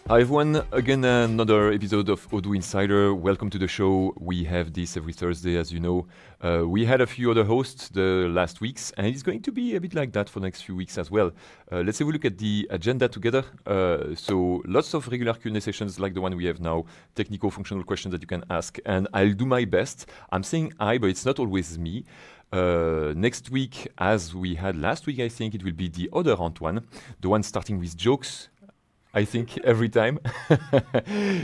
Hi everyone, again another episode of Odoo Insider. Welcome to the show. We have this every Thursday, as you know. We had a few other hosts the last weeks, and it's going to be a bit like that for the next few weeks as well. Let's have a look at the agenda together. So lots of regular Q&A sessions like the one we have now, technical functional questions that you can ask, and I'll do my best. I'm saying I, but it's not always me. Next week, as we had last week, I think it will be the other Antoine, the one starting with jokes. I think every time.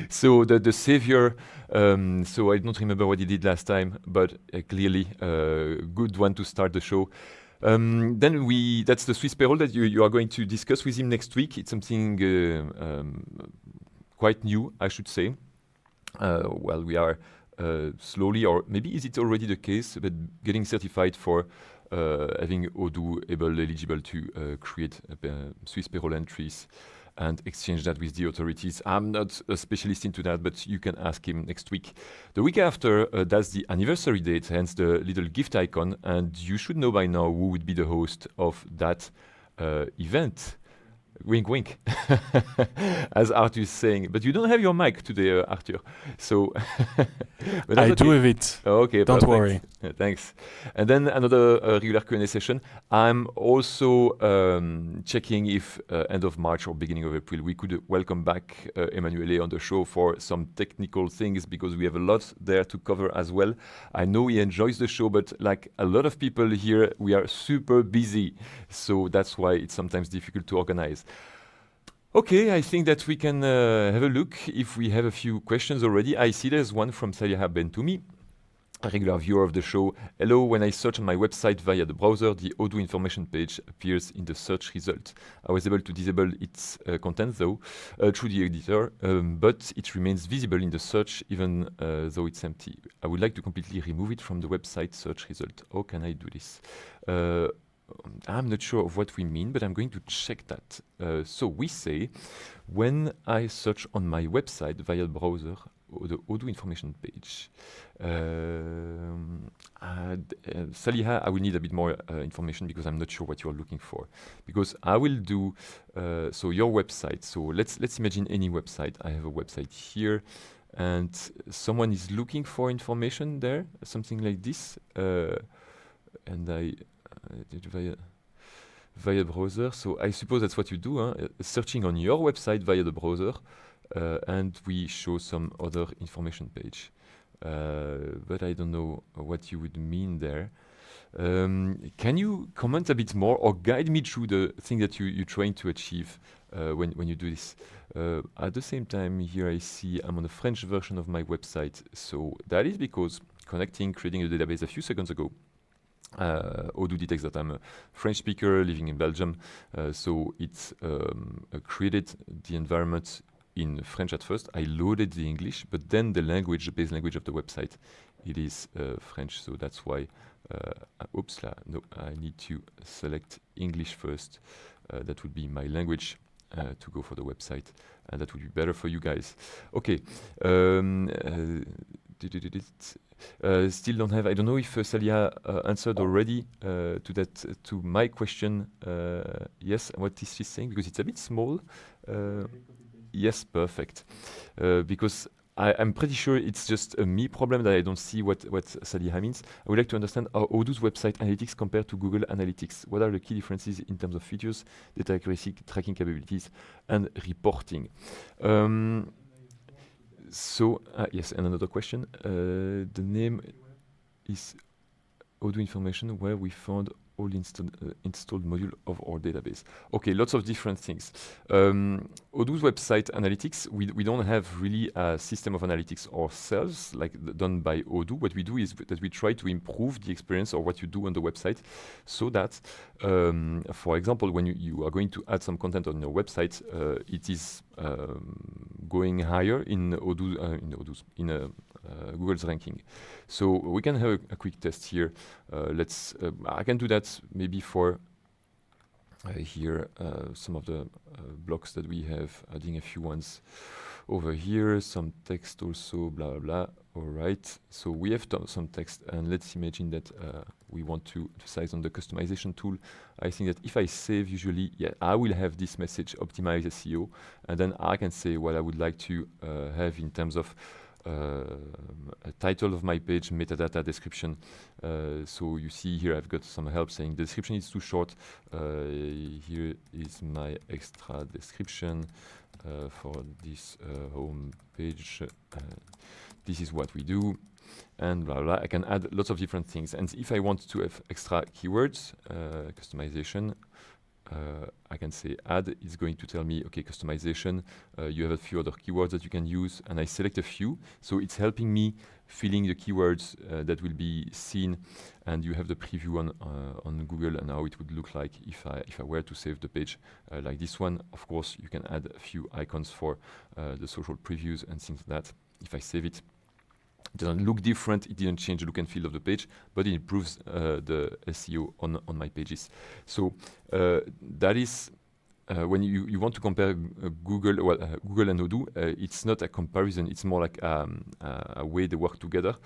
So the savior. So I don't remember what he did last time, but clearly a good one to start the show. Then that's the Swiss payroll that you are going to discuss with him next week. It's something quite new, I should say. Well, we are slowly, or maybe is it already the case, but getting certified for having Odoo eligible to create Swiss payroll entries and exchange that with the authorities. I'm not a specialist into that, but you can ask him next week. The week after, that's the anniversary date, hence the little gift icon, and you should know by now who would be the host of that event. Wink, wink, as Arthur is saying. But you don't have your mic today, Arthur. So, but I do have it. Okay, don't perfect. worry. Thanks. And then another regular Q&A session. I'm also checking if end of March or beginning of April we could welcome back Emanuele on the show for some technical things, because we have a lot there to cover as well. I know he enjoys the show, but like a lot of people here, we are super busy. So that's why it's sometimes difficult to organize. Okay, I think that we can have a look if we have a few questions already. I see there's one from Saliha Bentoumi, a regular viewer of the show. Hello, when I search on my website via the browser, the Odoo information page appears in the search result. I was able to disable its content though through the editor, but it remains visible in the search even though it's empty. I would like to completely remove it from the website search result. How can I do this? I'm not sure of what we mean, but I'm going to check that. So we say, when I search on my website via the browser, the Odoo information page. Saliha, I will need a bit more information because I'm not sure what you're looking for. Because I will do, so your website, so let's imagine any website. I have a website here, and someone is looking for information there, something like this, and I did via browser. So I suppose that's what you do, huh? Searching on your website via the browser, and we show some other information page. But I don't know what you would mean there. Can you comment a bit more or guide me through the thing that you're trying to achieve when you do this? At the same time, here I see I'm on the French version of my website. So that is because creating a database a few seconds ago, Odoo detects that I'm a French speaker living in Belgium, so it's created the environment in French at first. I loaded the English, but then the language, the base language of the website, it is French. So that's why, no, I need to select English first. That would be my language to go for the website, and that would be better for you guys. Okay. Still don't have. I don't know if Saliha answered already to my question. Yes, what is she saying? Because it's a bit small. Yes, perfect. Because I'm pretty sure it's just a me problem that I don't see what Saliha means. I would like to understand how Odoo's website analytics compare to Google Analytics. What are the key differences in terms of features, data accuracy, tracking capabilities, and reporting? So, yes, and another question. The name is Odoo information, where we found all installed module of our database. Okay, lots of different things. Odoo's website analytics, we don't have really a system of analytics ourselves, like done by Odoo. What we do is that we try to improve the experience or what you do on the website, so that, for example, when you are going to add some content on your website, it is going higher in Google's ranking. So we can have a quick test here. I can do that maybe for here some of the blocks that we have, adding a few ones. over here, some text also, blah, blah, blah. All right, so we have some text, and let's imagine that we want to emphasize on the customization tool. I think that if I save, usually, yeah, I will have this message, optimize SEO, and then I can say what I would like to have in terms of a title of my page, metadata, description. So you see here I've got some help saying the description is too short. Here is my extra description for this home page. This is what we do, and blah, blah. I can add lots of different things. And if I want to have extra keywords, customization, I can say add. It's going to tell me, okay, customization, you have a few other keywords that you can use, and I select a few. So it's helping me filling the keywords that will be seen, and you have the preview on Google and how it would look like if I were to save the page like this one. Of course, you can add a few icons for the social previews and things like that. If I save it, it doesn't look different, it didn't change the look and feel of the page, but it improves the SEO on my pages. So that is when you want to compare Google and Odoo, it's not a comparison, it's more like a way they work together.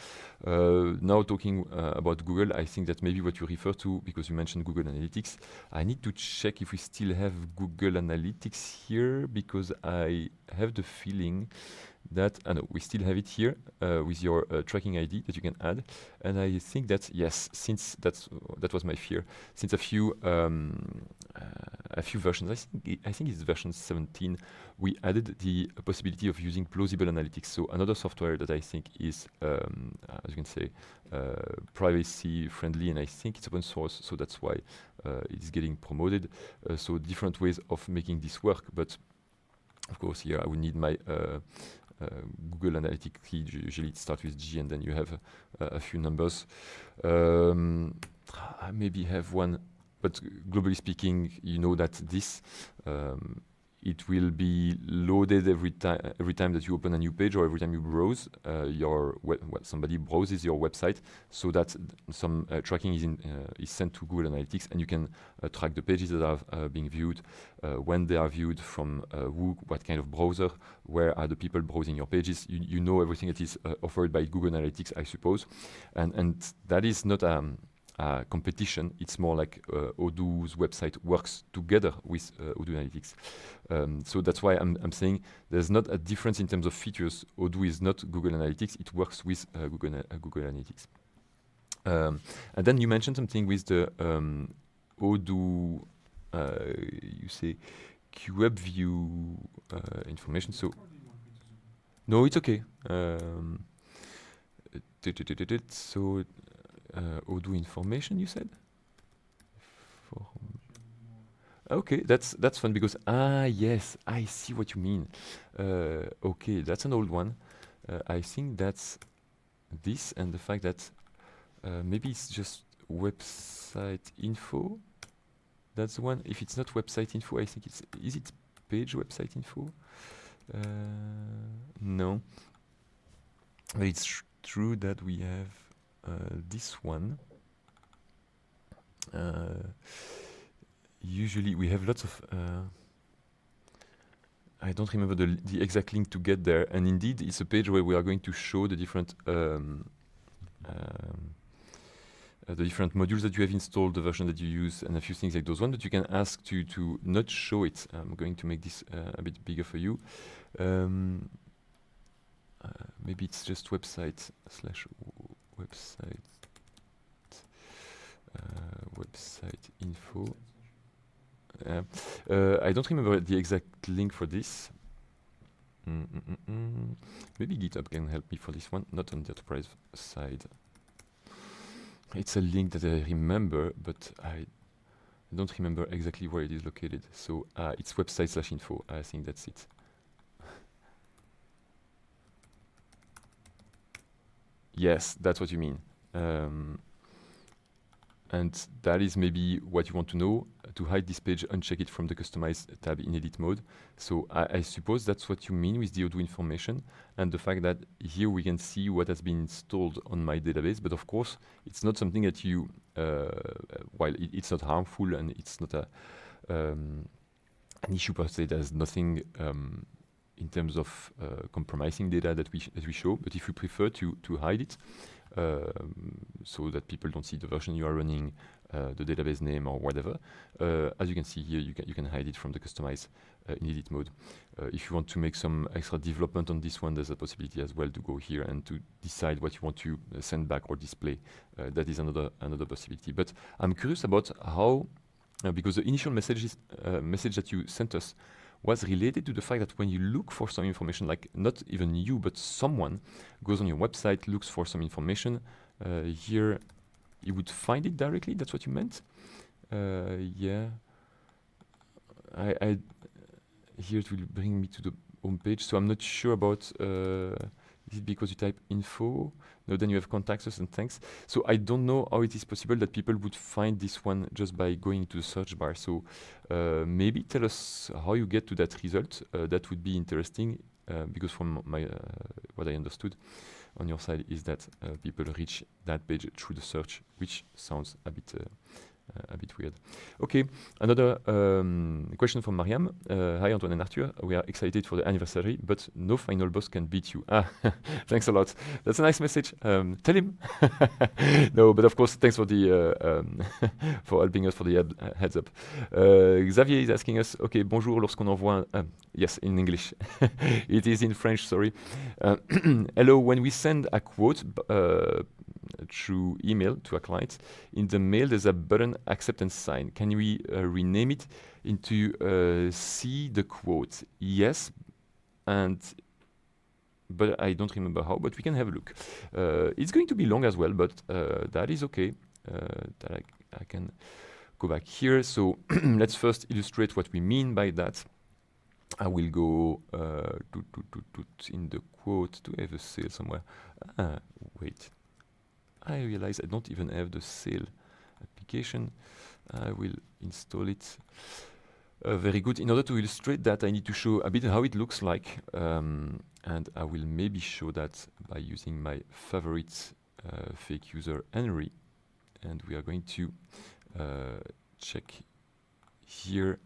Now talking about Google, I think that maybe what you refer to, because you mentioned Google Analytics, I need to check if we still have Google Analytics here, because I have the feeling that, no, we still have it here with your tracking ID that you can add. And I think that, yes, since that was my fear, since a few versions, I think it's version 17, we added the possibility of using plausible analytics. So another software that I think is, as you can say, privacy friendly, and I think it's open source, so that's why it's getting promoted. So different ways of making this work, but of course here I will need my Google Analytics key. Usually it starts with G and then you have a few numbers. I maybe have one, but globally speaking, you know that this it will be loaded every time that you open a new page or every time you browse somebody browses your website, so that some tracking is sent to Google Analytics, and you can track the pages that are being viewed, when they are viewed, from what kind of browser, where are the people browsing your pages. You know everything that is offered by Google Analytics, I suppose, and that is not competition. It's more like Odoo's website works together with Odoo Analytics. So that's why I'm saying there's not a difference in terms of features. Odoo is not Google Analytics. It works with Google Analytics. And then you mentioned something with the Odoo, you say QWeb view information. So no, it's okay. So Odoo information, you said? Okay, that's fun, because yes, I see what you mean. Okay, that's an old one. I think that's this, and the fact that maybe it's just website info. That's the one. If it's not website info, I think is it page website info? No. But it's true that we have this one. Usually we have lots of I don't remember the exact link to get there, and indeed it's a page where we are going to show the different modules that you have installed, the version that you use, and a few things like those ones. But you can ask to not show it. I'm going to make this a bit bigger for you. Maybe it's just website / website info. I don't remember the exact link for this. Maybe GitHub can help me for this one, not on the enterprise side. It's a link that I remember, but I don't remember exactly where it is located. So it's website / info. I think that's it. Yes, that's what you mean. And that is maybe what you want to know. To hide this page, uncheck it from the Customize tab in Edit mode. So I suppose that's what you mean with the Odoo information, and the fact that here we can see what has been installed on my database. But of course, it's not something that you, while it's not harmful and it's not an issue per se, there's nothing in terms of compromising data that we show. But if you prefer to hide it, so that people don't see the version you are running, the database name or whatever, as you can see here, you can hide it from the customize in edit mode. If you want to make some extra development on this one, there's a possibility as well to go here and to decide what you want to send back or display. That is another possibility. But I'm curious about how, because the initial message that you sent us was related to the fact that when you look for some information, like not even you, but someone goes on your website, looks for some information, here you would find it directly. That's what you meant? Yeah. Here it will bring me to the home page. So I'm not sure about, is it because you type info? No, then you have contact us and thanks. So I don't know how it is possible that people would find this one just by going to the search bar. So maybe tell us how you get to that result. That would be interesting, because from my what I understood on your side is that people reach that page through the search, which sounds a bit weird. Okay, another question from Mariam. Hi Antoine and Arthur, we are excited for the anniversary, but no final boss can beat you. Thanks a lot. That's a nice message. Tell him. No, but of course, thanks for the for helping us for the heads up. Xavier is asking us, okay, bonjour, lorsqu'on envoie yes, in English. It is in French, sorry. Hello, when we send a quote through email to a client, in the mail there's a button acceptance sign. Can we rename it into see the quote? Yes, but I don't remember how, but we can have a look. It's going to be long as well, but that is okay. That I can go back here. So let's first illustrate what we mean by that. I will go in the quote. Do I have a sale somewhere? Wait. I realize I don't even have the sale application. I will install it. Very good. In order to illustrate that, I need to show a bit how it looks like. And I will maybe show that by using my favorite fake user, Henry. And we are going to check here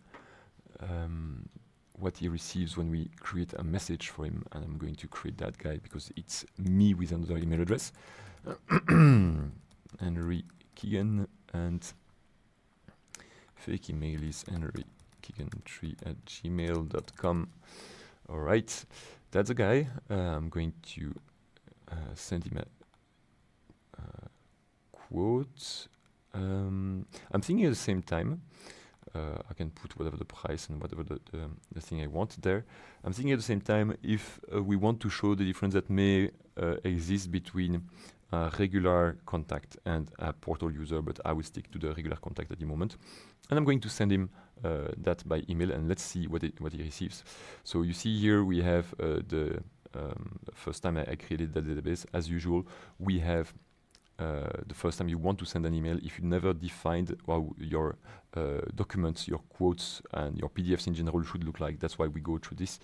what he receives when we create a message for him. And I'm going to create that guy because it's me with another email address. Henry Keegan, and fake email is henrykeegan3@gmail.com. All right, that's a guy. I'm going to send him a quote. I'm thinking at the same time. I can put whatever the price and whatever the thing I want there. I'm thinking at the same time if we want to show the difference that may exist between a regular contact and a portal user, but I will stick to the regular contact at the moment. And I'm going to send him that by email, and let's see what he receives. So you see here we have the first time I created the database. As usual, we have the first time you want to send an email, if you never defined how your documents, your quotes, and your PDFs in general should look like. That's why we go through this.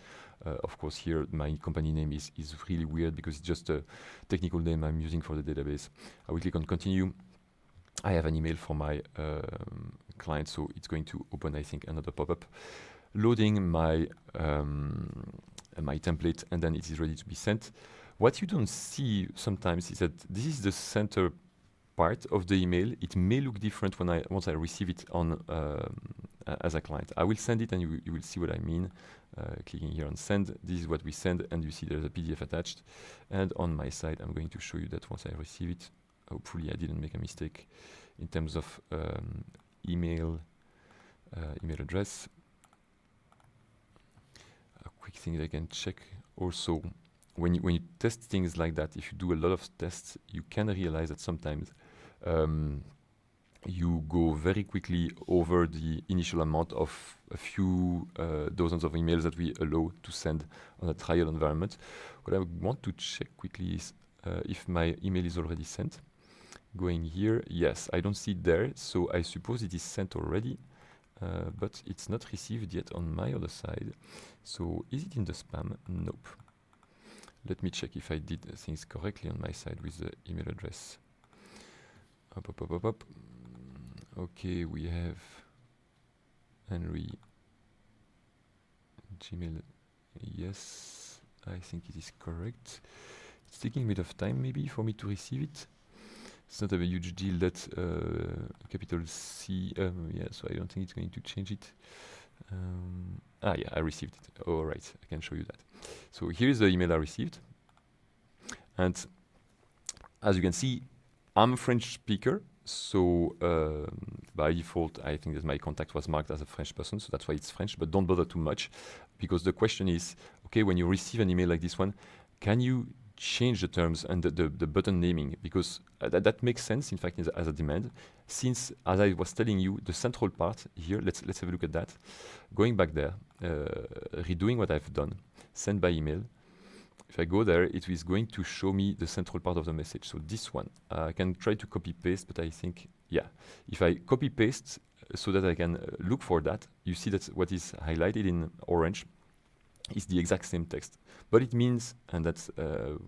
Of course, here my company name is really weird because it's just a technical name I'm using for the database. I will click on continue. I have an email for my client, so it's going to open, I think, another pop-up, loading my my template, and then it is ready to be sent. What you don't see sometimes is that this is the center part of the email. It may look different once I receive it on as a client. I will send it, and you will see what I mean. Clicking here on send, this is what we send, and you see there's a PDF attached. And on my side, I'm going to show you that once I receive it, hopefully I didn't make a mistake in terms of email address. A quick thing that I can check also. When you test things like that, if you do a lot of tests, you can realize that sometimes you go very quickly over the initial amount of a few dozens of emails that we allow to send on a trial environment. What I want to check quickly is if my email is already sent. Going here, yes, I don't see it there, so I suppose it is sent already, but it's not received yet on my other side. So is it in the spam? Nope. Let me check if I did things correctly on my side with the email address. Up. Okay, we have Henry Gmail Yes, I think it is correct. It's taking a bit of time maybe for me to receive it. It's not a huge deal that capital C, yeah, so I don't think it's going to change it. Yeah, I received it. All right, I can show you that. So here's the email I received. And as you can see, I'm a French speaker. So by default, I think that my contact was marked as a French person. So that's why it's French, but don't bother too much because the question is, okay, when you receive an email like this one, can you change the terms and the button naming? Because that makes sense, in fact, as a demand. Since, as I was telling you, the central part here, let's have a look at that. Going back there, redoing what I've done, send by email. If I go there, it is going to show me the central part of the message. So this one, I can try to copy paste, but I think, yeah, if I copy paste so that I can look for that, you see that what is highlighted in orange is the exact same text. But it means, and that's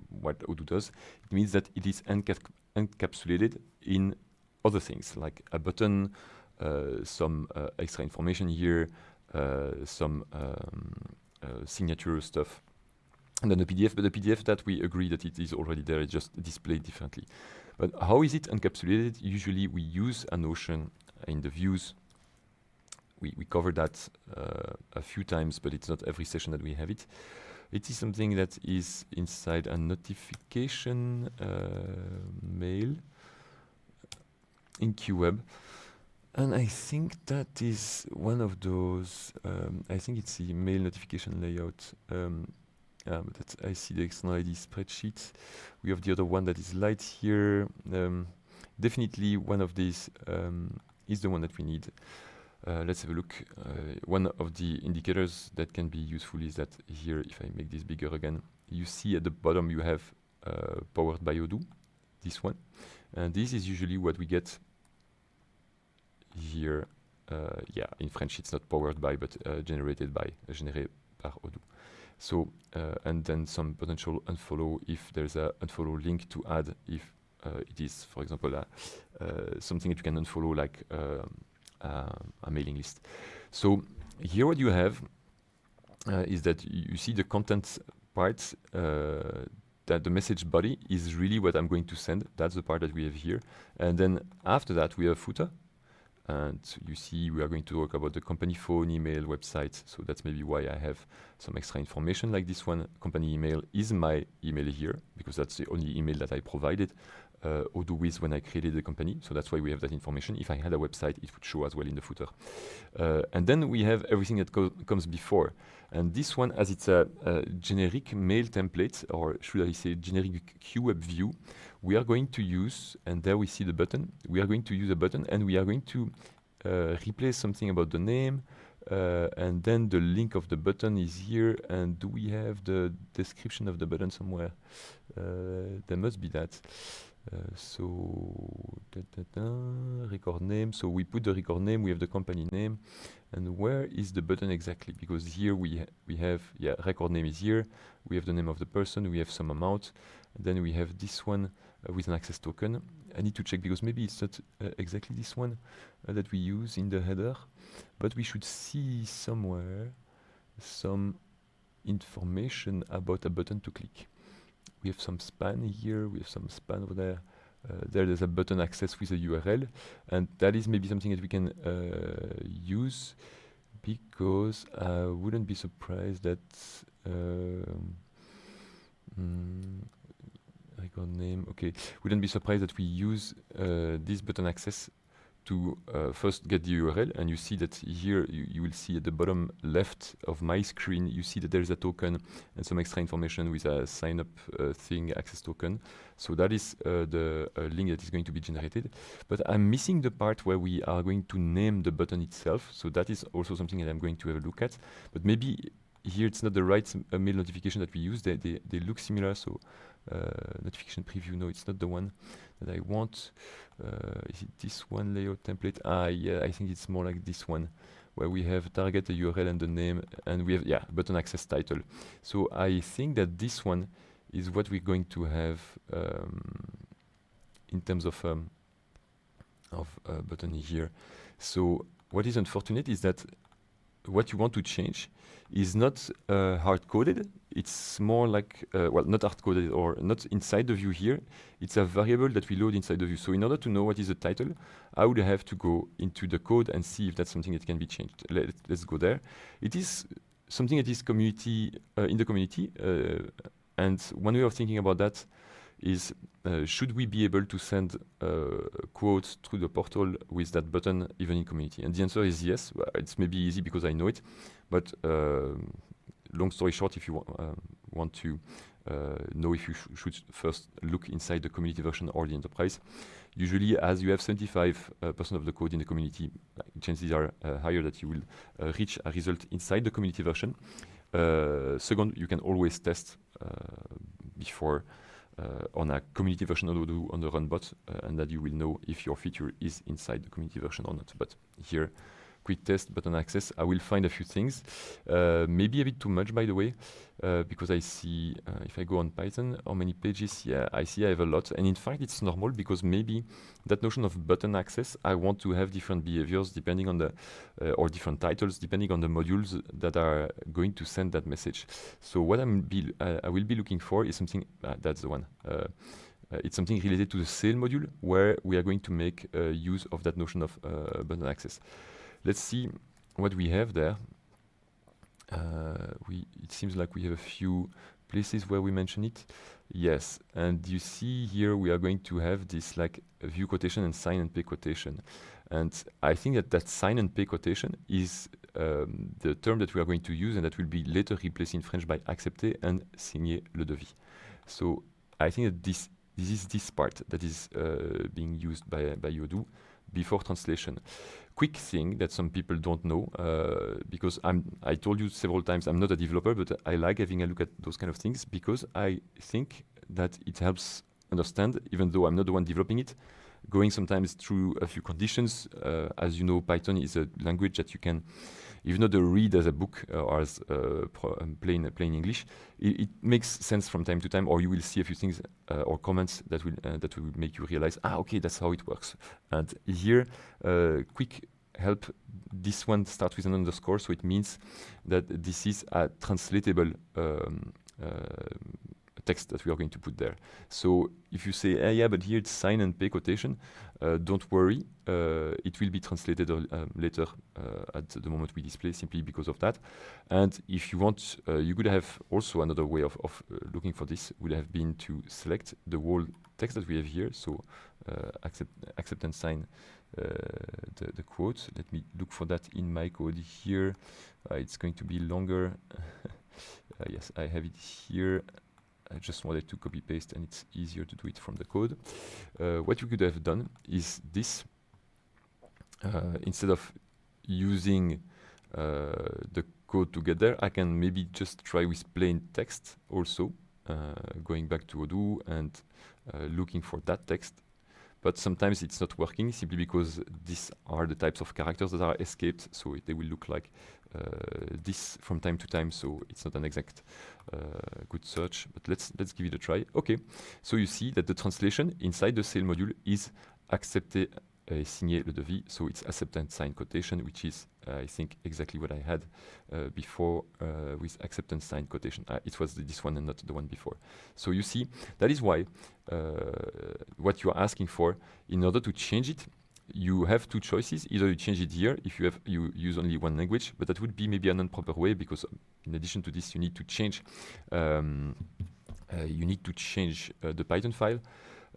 what Odoo does, it means that it is encapsulated in other things, like a button, some extra information here, some signature stuff, and then the PDF, but the PDF that we agree that it is already there, it's just displayed differently. But how is it encapsulated? Usually we use a notion in the views. We covered that a few times, but it's not every session that we have it. It is something that is inside a notification mail in QWeb. And I think that is one of those, I think it's the mail notification layout. But I see the external ID spreadsheet. We have the other one that is light here. Definitely one of these is the one that we need. Let's have a look. One of the indicators that can be useful is that here, if I make this bigger again, you see at the bottom you have powered by Odoo, this one. And this is usually what we get here. Yeah, in French it's not powered by, but generated by, généré par Odoo. So, and then some potential unfollow if there's a unfollow link to add if it is, for example, something that you can unfollow like a mailing list. So here what you have is that you see the content part, that the message body is really what I'm going to send. That's the part that we have here. And then after that, we have footer. And you see we are going to talk about the company phone, email, website. So that's maybe why I have some extra information like this one. Company email is my email here, because that's the only email that I provided Odoo with when I created the company. So that's why we have that information. If I had a website, it would show as well in the footer. And then we have everything that comes before. And this one, as it's a generic mail template, or should I say generic QWeb view, we are going to use, and there we see the button, we are going to use a button, and we are going to replace something about the name, and then the link of the button is here. And do we have the description of the button somewhere? There must be that. Record name. So we put the record name, we have the company name, and where is the button exactly? Because here we have, yeah, record name is here, we have the name of the person, we have some amount, and then we have this one with an access token. I need to check because maybe it's not exactly this one that we use in the header, but we should see somewhere some information about a button to click. We have some span here, we have some span over there. There's a button access with a URL, and that is maybe something that we can use, because I wouldn't be surprised that record name, okay, wouldn't be surprised that we use this button access to first get the URL, and you see that here you will see at the bottom left of my screen, you see that there is a token and some extra information with a sign up thing, access token. So that is the link that is going to be generated. But I'm missing the part where we are going to name the button itself. So that is also something that I'm going to have a look at. But maybe here it's not the right mail notification that we use. They look similar. So notification preview, no, it's not the one that I want. Is it this one, layout template? Yeah, I think it's more like this one, where we have target, the URL, and the name, and we have, yeah, button access title. So I think that this one is what we're going to have in terms of button here. So what is unfortunate is that what you want to change is not hard-coded. It's more like, well, not hard-coded or not inside the view here. It's a variable that we load inside the view. So in order to know what is the title, I would have to go into the code and see if that's something that can be changed. Let's go there. It is something that is community in the community. And one way of thinking about that is, should we be able to send quotes through the portal with that button even in community? And the answer is yes. It's maybe easy because I know it, but long story short, if you want to know if you should first look inside the community version or the enterprise, usually as you have 75% of the code in the community, chances are higher that you will reach a result inside the community version. Second, you can always test before on a community version of Odoo on the run bot, and that you will know if your feature is inside the community version or not. But here, quick test, button access, I will find a few things. Maybe a bit too much, by the way, because I see, if I go on Python, how many pages? Yeah, I see I have a lot. And in fact, it's normal because maybe that notion of button access, I want to have different behaviors depending on the, or different titles, depending on the modules that are going to send that message. So what I will be looking for is something, that's the one. It's something related to the sale module where we are going to make use of that notion of button access. Let's see what we have there. It seems like we have a few places where we mention it. Yes, and you see here we are going to have this like view quotation and sign and pay quotation. And I think that sign and pay quotation is the term that we are going to use, and that will be later replaced in French by accepter and signer le devis. So I think that this is this part that is being used by Odoo before translation. Quick thing that some people don't know, because I told you several times I'm not a developer, but I like having a look at those kind of things because I think that it helps understand, even though I'm not the one developing it, going sometimes through a few conditions. As you know, Python is a language that you can, even though read as a book or as plain English, it makes sense from time to time, or you will see a few things or comments that will make you realize, okay, that's how it works. And here, quick help, this one starts with an underscore, so it means that this is a translatable text that we are going to put there. So if you say, yeah, but here it's sign and pay quotation, don't worry, it will be translated later at the moment we display, simply because of that. And if you want, you could have also another way of looking for this, would have been to select the whole text that we have here, so accept and sign the quote. Let me look for that in my code here. It's going to be longer. Yes, I have it here. I just wanted to copy paste, and it's easier to do it from the code. What you could have done is this. Instead of using the code to get there, I can maybe just try with plain text also, going back to Odoo and looking for that text. But sometimes it's not working simply because these are the types of characters that are escaped, so they will look like this from time to time, so it's not an exact good search, but let's give it a try. Okay, so you see that the translation inside the sale module is accepter signer le devis, so it's accept and sign quotation, which is I think exactly what I had before with accept and sign quotation. It was this one and not the one before. So you see, that is why what you are asking for, in order to change it, you have two choices. Either you change it here if you use only one language, but that would be maybe an improper way, because in addition to this, you need to change the Python file.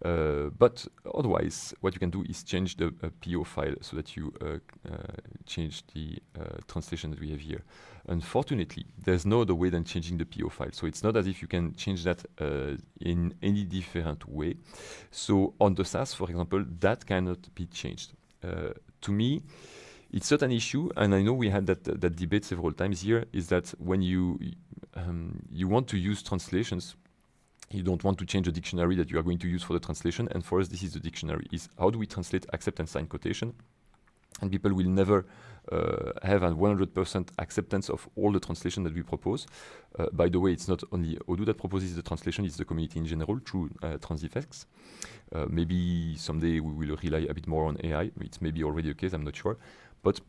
But otherwise, what you can do is change the PO file so that you change the translation that we have here. Unfortunately, there's no other way than changing the PO file. So it's not as if you can change that in any different way. So on the SAS, for example, that cannot be changed. To me, it's not an issue, and I know we had that debate several times here, is that when you want to use translations, you don't want to change the dictionary that you are going to use for the translation. And for us, this is the dictionary, is how do we translate accept and sign quotation? And people will never have a 100% acceptance of all the translation that we propose. By the way, it's not only Odoo that proposes the translation, it's the community in general through Transifex. Maybe someday we will rely a bit more on AI. It's maybe already the case, I'm not sure. But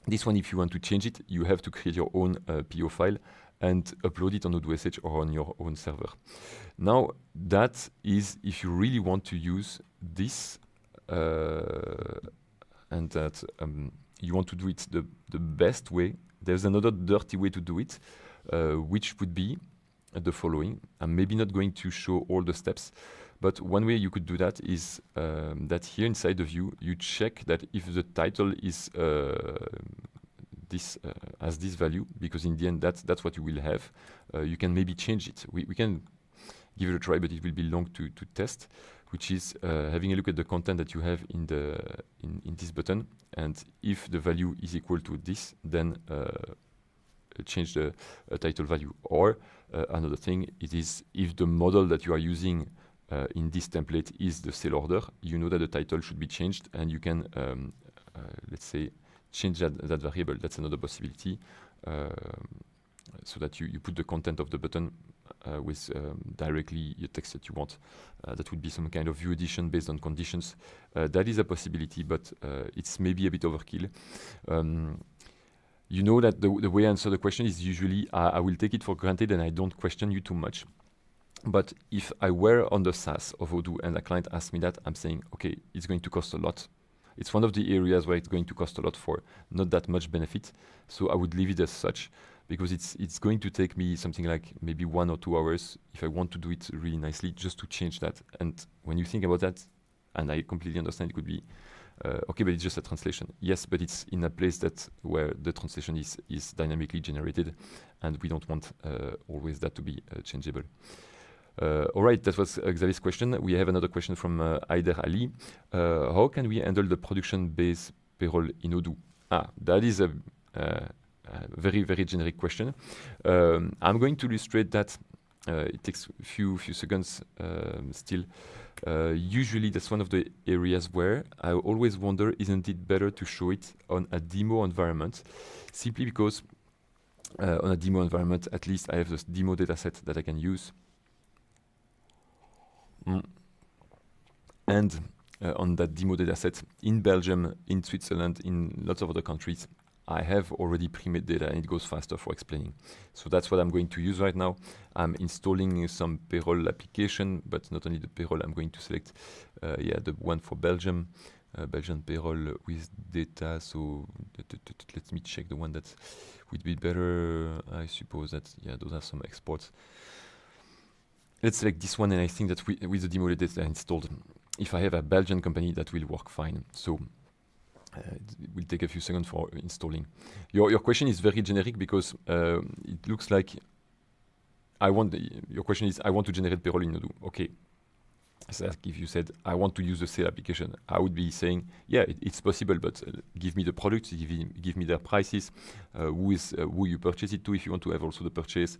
This one, if you want to change it, you have to create your own PO file and upload it on Odoo SH or on your own server. Now, that is if you really want to use this and that you want to do it the best way. There's another dirty way to do it, which would be the following. I'm maybe not going to show all the steps, but one way you could do that is that here inside the view, you check that if the title is has this value, because in the end that's what you will have. You can maybe change it. We can give it a try, but it will be long to test, which is having a look at the content that you have in this button, and if the value is equal to this, then change the title value. Or another thing, it is if the model that you are using in this template is the sale order, you know that the title should be changed, and you can let's say change that variable. That's another possibility, so that you put the content of the button with directly your text that you want. That would be some kind of view addition based on conditions. That is a possibility, but it's maybe a bit overkill. You know that the way I answer the question is usually I will take it for granted and I don't question you too much. But if I were on the SaaS of Odoo and a client asked me that, I'm saying, okay, it's going to cost a lot. It's one of the areas where it's going to cost a lot for not that much benefit. So I would leave it as such, because it's going to take me something like maybe 1 or 2 hours if I want to do it really nicely, just to change that. And when you think about that, and I completely understand, it could be okay, but it's just a translation. Yes, but it's in a place where the translation is dynamically generated, and we don't want always that to be changeable. All right, that was Xavier's question. We have another question from Aider Ali. How can we handle the production-based payroll in Odoo? That is a very, very generic question. I'm going to illustrate that. It takes a few seconds still. Usually, that's one of the areas where I always wonder, isn't it better to show it on a demo environment? Simply because on a demo environment, at least I have this demo dataset that I can use. And on that demo dataset in Belgium, in Switzerland, in lots of other countries, I have already pre-made data and it goes faster for explaining. So that's what I'm going to use right now. I'm installing some payroll application, but not only the payroll, I'm going to select the one for Belgium, Belgian payroll with data. So let me check the one that would be better. I suppose that, those are some exports. Let's select this one, and I think that with the demo data installed, if I have a Belgian company, that will work fine. So it will take a few seconds for installing. Your question is very generic because it looks like your question is, I want to generate payroll in Odoo. Okay. So if you said, I want to use the sale application, I would be saying, yeah, it's possible, but give me the product, give me their prices, who you purchase it to if you want to have also the purchase.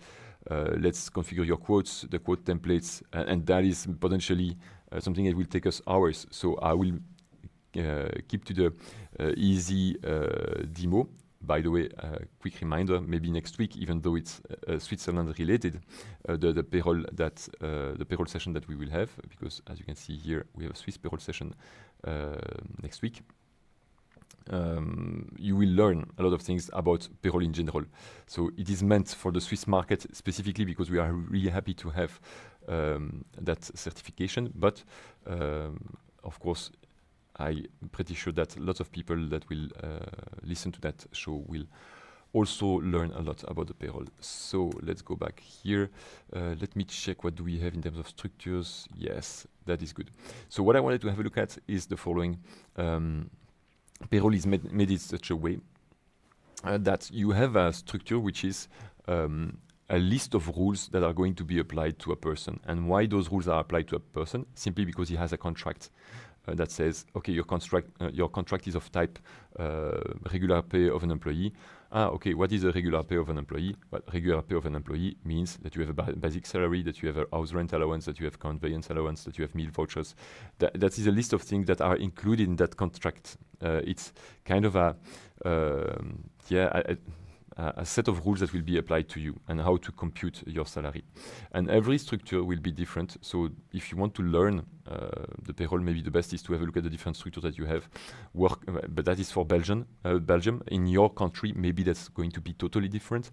Let's configure your quotes, the quote templates, and that is potentially something that will take us hours. So I will keep to the easy demo. By the way, quick reminder, maybe next week, even though it's Switzerland related, the payroll session that we will have, because as you can see here, we have a Swiss payroll session next week. You will learn a lot of things about payroll in general. So it is meant for the Swiss market specifically because we are really happy to have that certification. But of course, I'm pretty sure that lots of people that will listen to that show will also learn a lot about the payroll. So let's go back here. Let me check what do we have in terms of structures. Yes, that is good. So what I wanted to have a look at is the following. Payroll is made in such a way that you have a structure which is a list of rules that are going to be applied to a person. And why those rules are applied to a person? Simply because he has a contract that says, okay, your contract is of type regular pay of an employee. Okay, what is a regular pay of an employee? Well, regular pay of an employee means that you have a basic salary, that you have a house rent allowance, that you have conveyance allowance, that you have meal vouchers. That is a list of things that are included in that contract. It's kind of a, a set of rules that will be applied to you and how to compute your salary. And every structure will be different. So if you want to learn the payroll, maybe the best is to have a look at the different structures that you have. But that is for Belgium. In your country, maybe that's going to be totally different.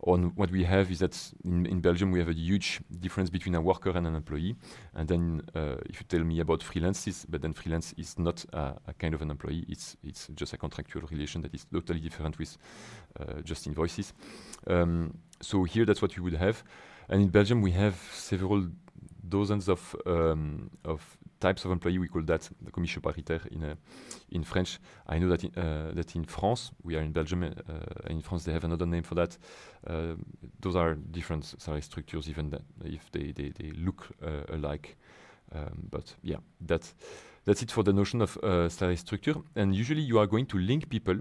On what we have is that in Belgium, we have a huge difference between a worker and an employee. And then if you tell me about freelances, but then freelance is not a kind of an employee. It's just a contractual relation that is totally different with just invoices. So here, that's what you would have. And in Belgium, we have several dozens of types of employee. We call that the commission paritaire in French. I know that that in France, we are in Belgium, in France they have another name for that. Those are different salary structures, even if they look alike. But yeah, that's it for the notion of salary structure. And usually you are going to link people.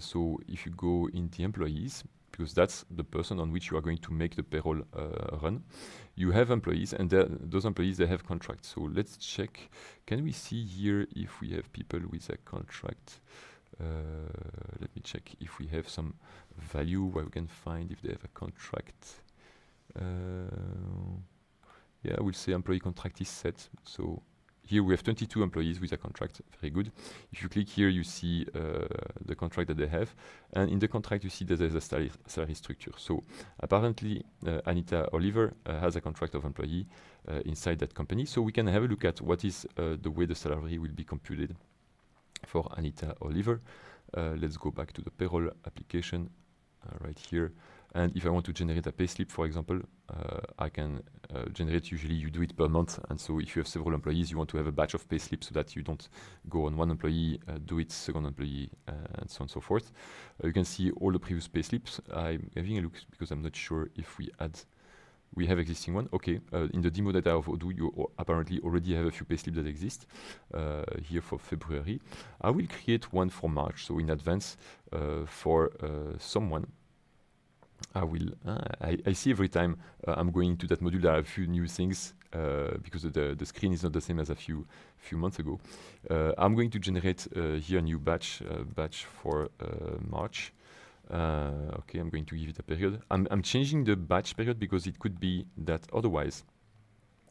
So if you go in the employees, because that's the person on which you are going to make the payroll run. You have employees, and those employees, they have contracts. So let's check. Can we see here if we have people with a contract? Let me check if we have some value where we can find if they have a contract. Yeah, I will say employee contract is set. So here we have 22 employees with a contract, very good. If you click here, you see the contract that they have. And in the contract, you see that there's a salary structure. So apparently, Anita Oliver has a contract of employee inside that company. So we can have a look at what is the way the salary will be computed for Anita Oliver. Let's go back to the payroll application right here. And if I want to generate a payslip, for example, I can generate, usually you do it per month. And so if you have several employees, you want to have a batch of payslips so that you don't go on one employee, do it second employee, and so on and so forth. You can see all the previous payslips. I'm having a look because I'm not sure if we have existing one. Okay, in the demo data of Odoo, you apparently already have a few payslips that exist here for February. I will create one for March, so in advance for someone. I see every time I'm going to that module there are a few new things because the screen is not the same as a few months ago. I'm going to generate here a new batch for March. Okay, I'm going to give it a period. I'm changing the batch period because it could be that otherwise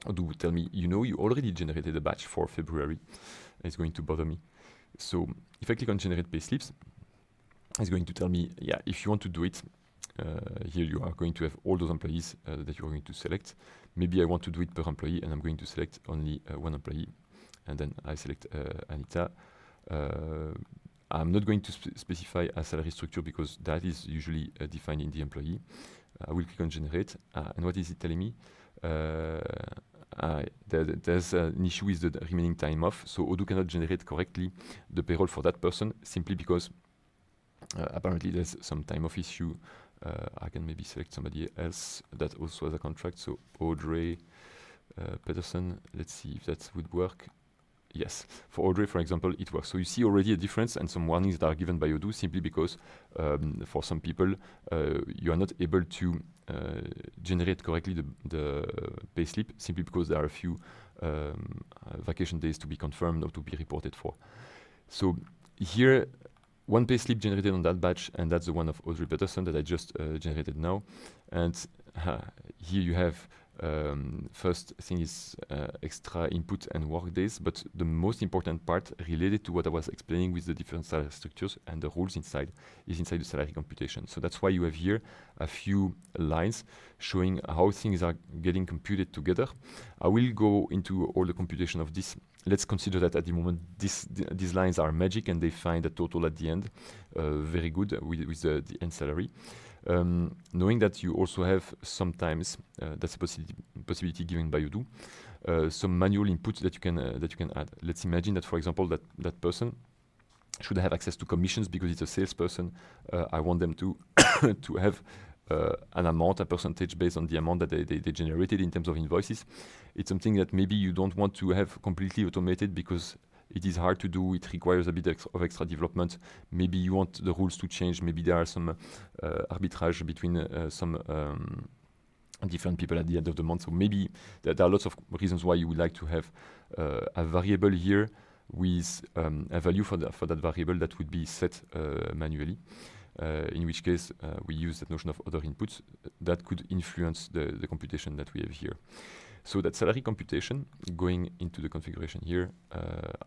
Odoo would tell me, you already generated a batch for February. It's going to bother me. So if I click on generate payslips, it's going to tell me, yeah, if you want to do it, here you are going to have all those employees that you are going to select. Maybe I want to do it per employee, and I'm going to select only one employee. And then I select Anita. I'm not going to specify a salary structure because that is usually defined in the employee. I will click on generate. And what is it telling me? There's an issue with the remaining time off. So Odoo cannot generate correctly the payroll for that person simply because apparently there's some time off issue. I can maybe select somebody else that also has a contract. So Audrey Peterson, let's see if that would work. Yes, for Audrey, for example, it works. So you see already a difference and some warnings that are given by Odoo simply because for some people, you are not able to generate correctly the payslip simply because there are a few vacation days to be confirmed or to be reported for. So here, one payslip generated on that batch, and that's the one of Audrey Peterson that I just generated now. And here you have first thing is extra input and work days, but the most important part related to what I was explaining with the different salary structures and the rules inside is inside the salary computation. So that's why you have here a few lines showing how things are getting computed together. I will go into all the computation of this. Let's consider that at the moment these lines are magic and they find a total at the end, very good with the end salary. Knowing that you also have sometimes that's a possibility given by Odoo, some manual inputs that you can add. Let's imagine that, for example, that person should have access to commissions because it's a salesperson. I want them to to have an amount, a percentage based on the amount that they generated in terms of invoices. It's something that maybe you don't want to have completely automated because it is hard to do. It requires a bit of extra development. Maybe you want the rules to change. Maybe there are some arbitrage between some different people at the end of the month. So maybe there are lots of reasons why you would like to have a variable here with a value for that variable that would be set manually. in which case we use that notion of other inputs that could influence the computation that we have here. So that salary computation, going into the configuration here,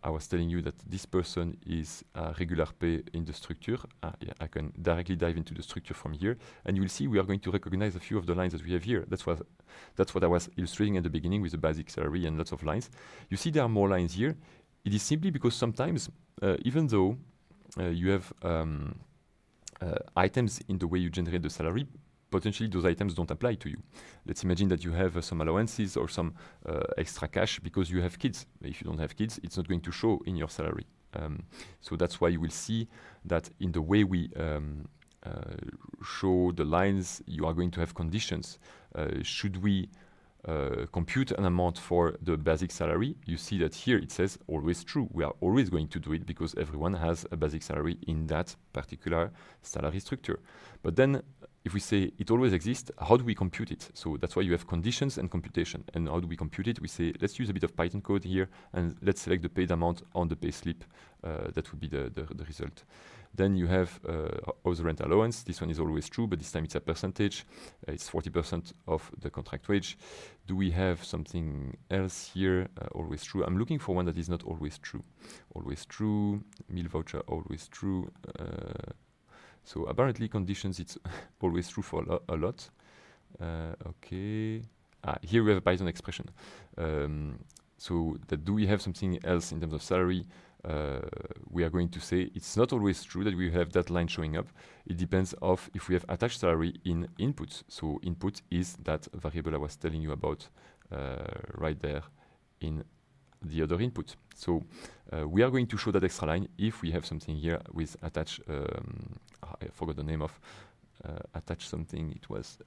I was telling you that this person is a regular pay in the structure. Yeah, I can directly dive into the structure from here, and you will see we are going to recognize a few of the lines that we have here. That's what I was illustrating at the beginning with the basic salary and lots of lines. You see there are more lines here. It is simply because sometimes, even though you have items in the way you generate the salary, potentially those items don't apply to you. Let's imagine that you have some allowances or some extra cash because you have kids. If you don't have kids, it's not going to show in your salary. So that's why you will see that in the way we show the lines, you are going to have conditions. Should we compute an amount for the basic salary? You see that here it says always true. We are always going to do it because everyone has a basic salary in that particular salary structure. But then if we say it always exists, how do we compute it? So that's why you have conditions and computation. And how do we compute it? We say, let's use a bit of Python code here and let's select the paid amount on the pay slip. That would be the result. Then you have house rent allowance. This one is always true, but this time it's a percentage. It's 40% of the contract wage. Do we have something else here? Always true. I'm looking for one that is not always true. Always true. Meal voucher, always true. So apparently conditions, it's always true for a lot. Okay. Here we have a Python expression. So that do we have something else in terms of salary? We are going to say it's not always true that we have that line showing up. It depends of if we have attached salary in inputs. So input is that variable I was telling you about right there in the other input. So we are going to show that extra line if we have something here with attach, I forgot the name of, attach something, it was,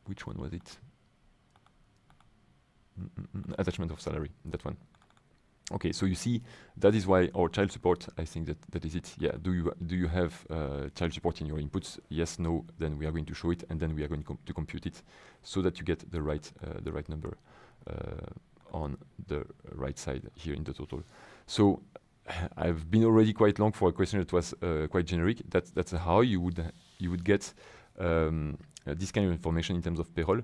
which one was it? Attachment of salary, that one. Okay, so you see, that is why our child support, I think that is it. Yeah, do you have child support in your inputs? Yes, no, then we are going to show it, and then we are going to compute it so that you get the right number on the right side here in the total. So I've been already quite long for a question that was quite generic. That's how you would get this kind of information in terms of payroll.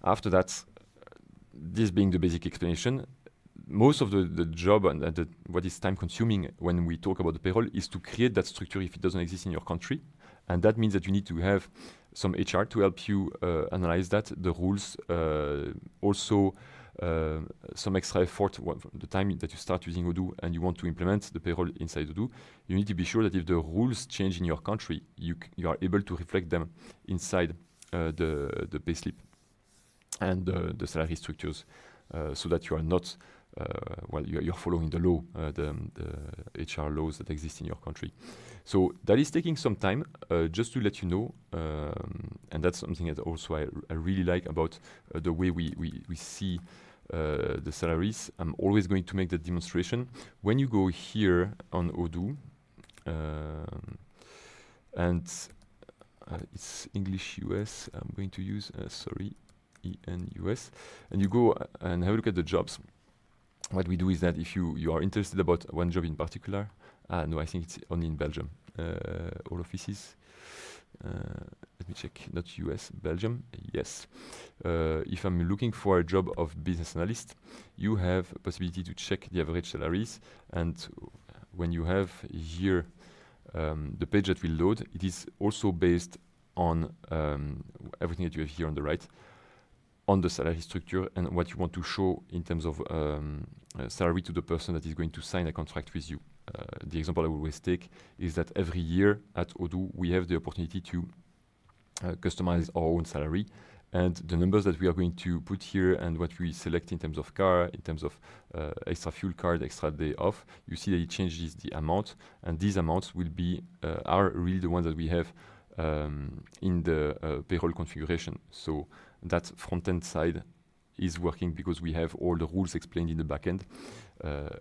After that, this being the basic explanation, most of the job and what is time consuming when we talk about the payroll is to create that structure if it doesn't exist in your country. And that means that you need to have some HR to help you analyze that, the rules, also some extra effort. The time that you start using Odoo and you want to implement the payroll inside Odoo, you need to be sure that if the rules change in your country, you are able to reflect them inside the payslip and the salary structures, so that you are not you're following the law, the HR laws that exist in your country. So that is taking some time, just to let you know, and that's something that also I really like about the way we see the salaries. I'm always going to make that demonstration. When you go here on Odoo, and it's English US, I'm going to use, EN US, and you go and have a look at the jobs. What we do is that if you are interested about one job in particular, no, I think it's only in Belgium, all offices. Let me check, not US, Belgium, yes. If I'm looking for a job of business analyst, you have a possibility to check the average salaries, and when you have here the page that will load, it is also based on everything that you have here on the right, on the salary structure and what you want to show in terms of salary to the person that is going to sign a contract with you. The example I always take is that every year at Odoo, we have the opportunity to customize our own salary, and the numbers that we are going to put here and what we select in terms of car, in terms of extra fuel card, extra day off, you see that it changes the amount, and these amounts will be are really the ones that we have in the payroll configuration. So that front-end side is working because we have all the rules explained in the backend,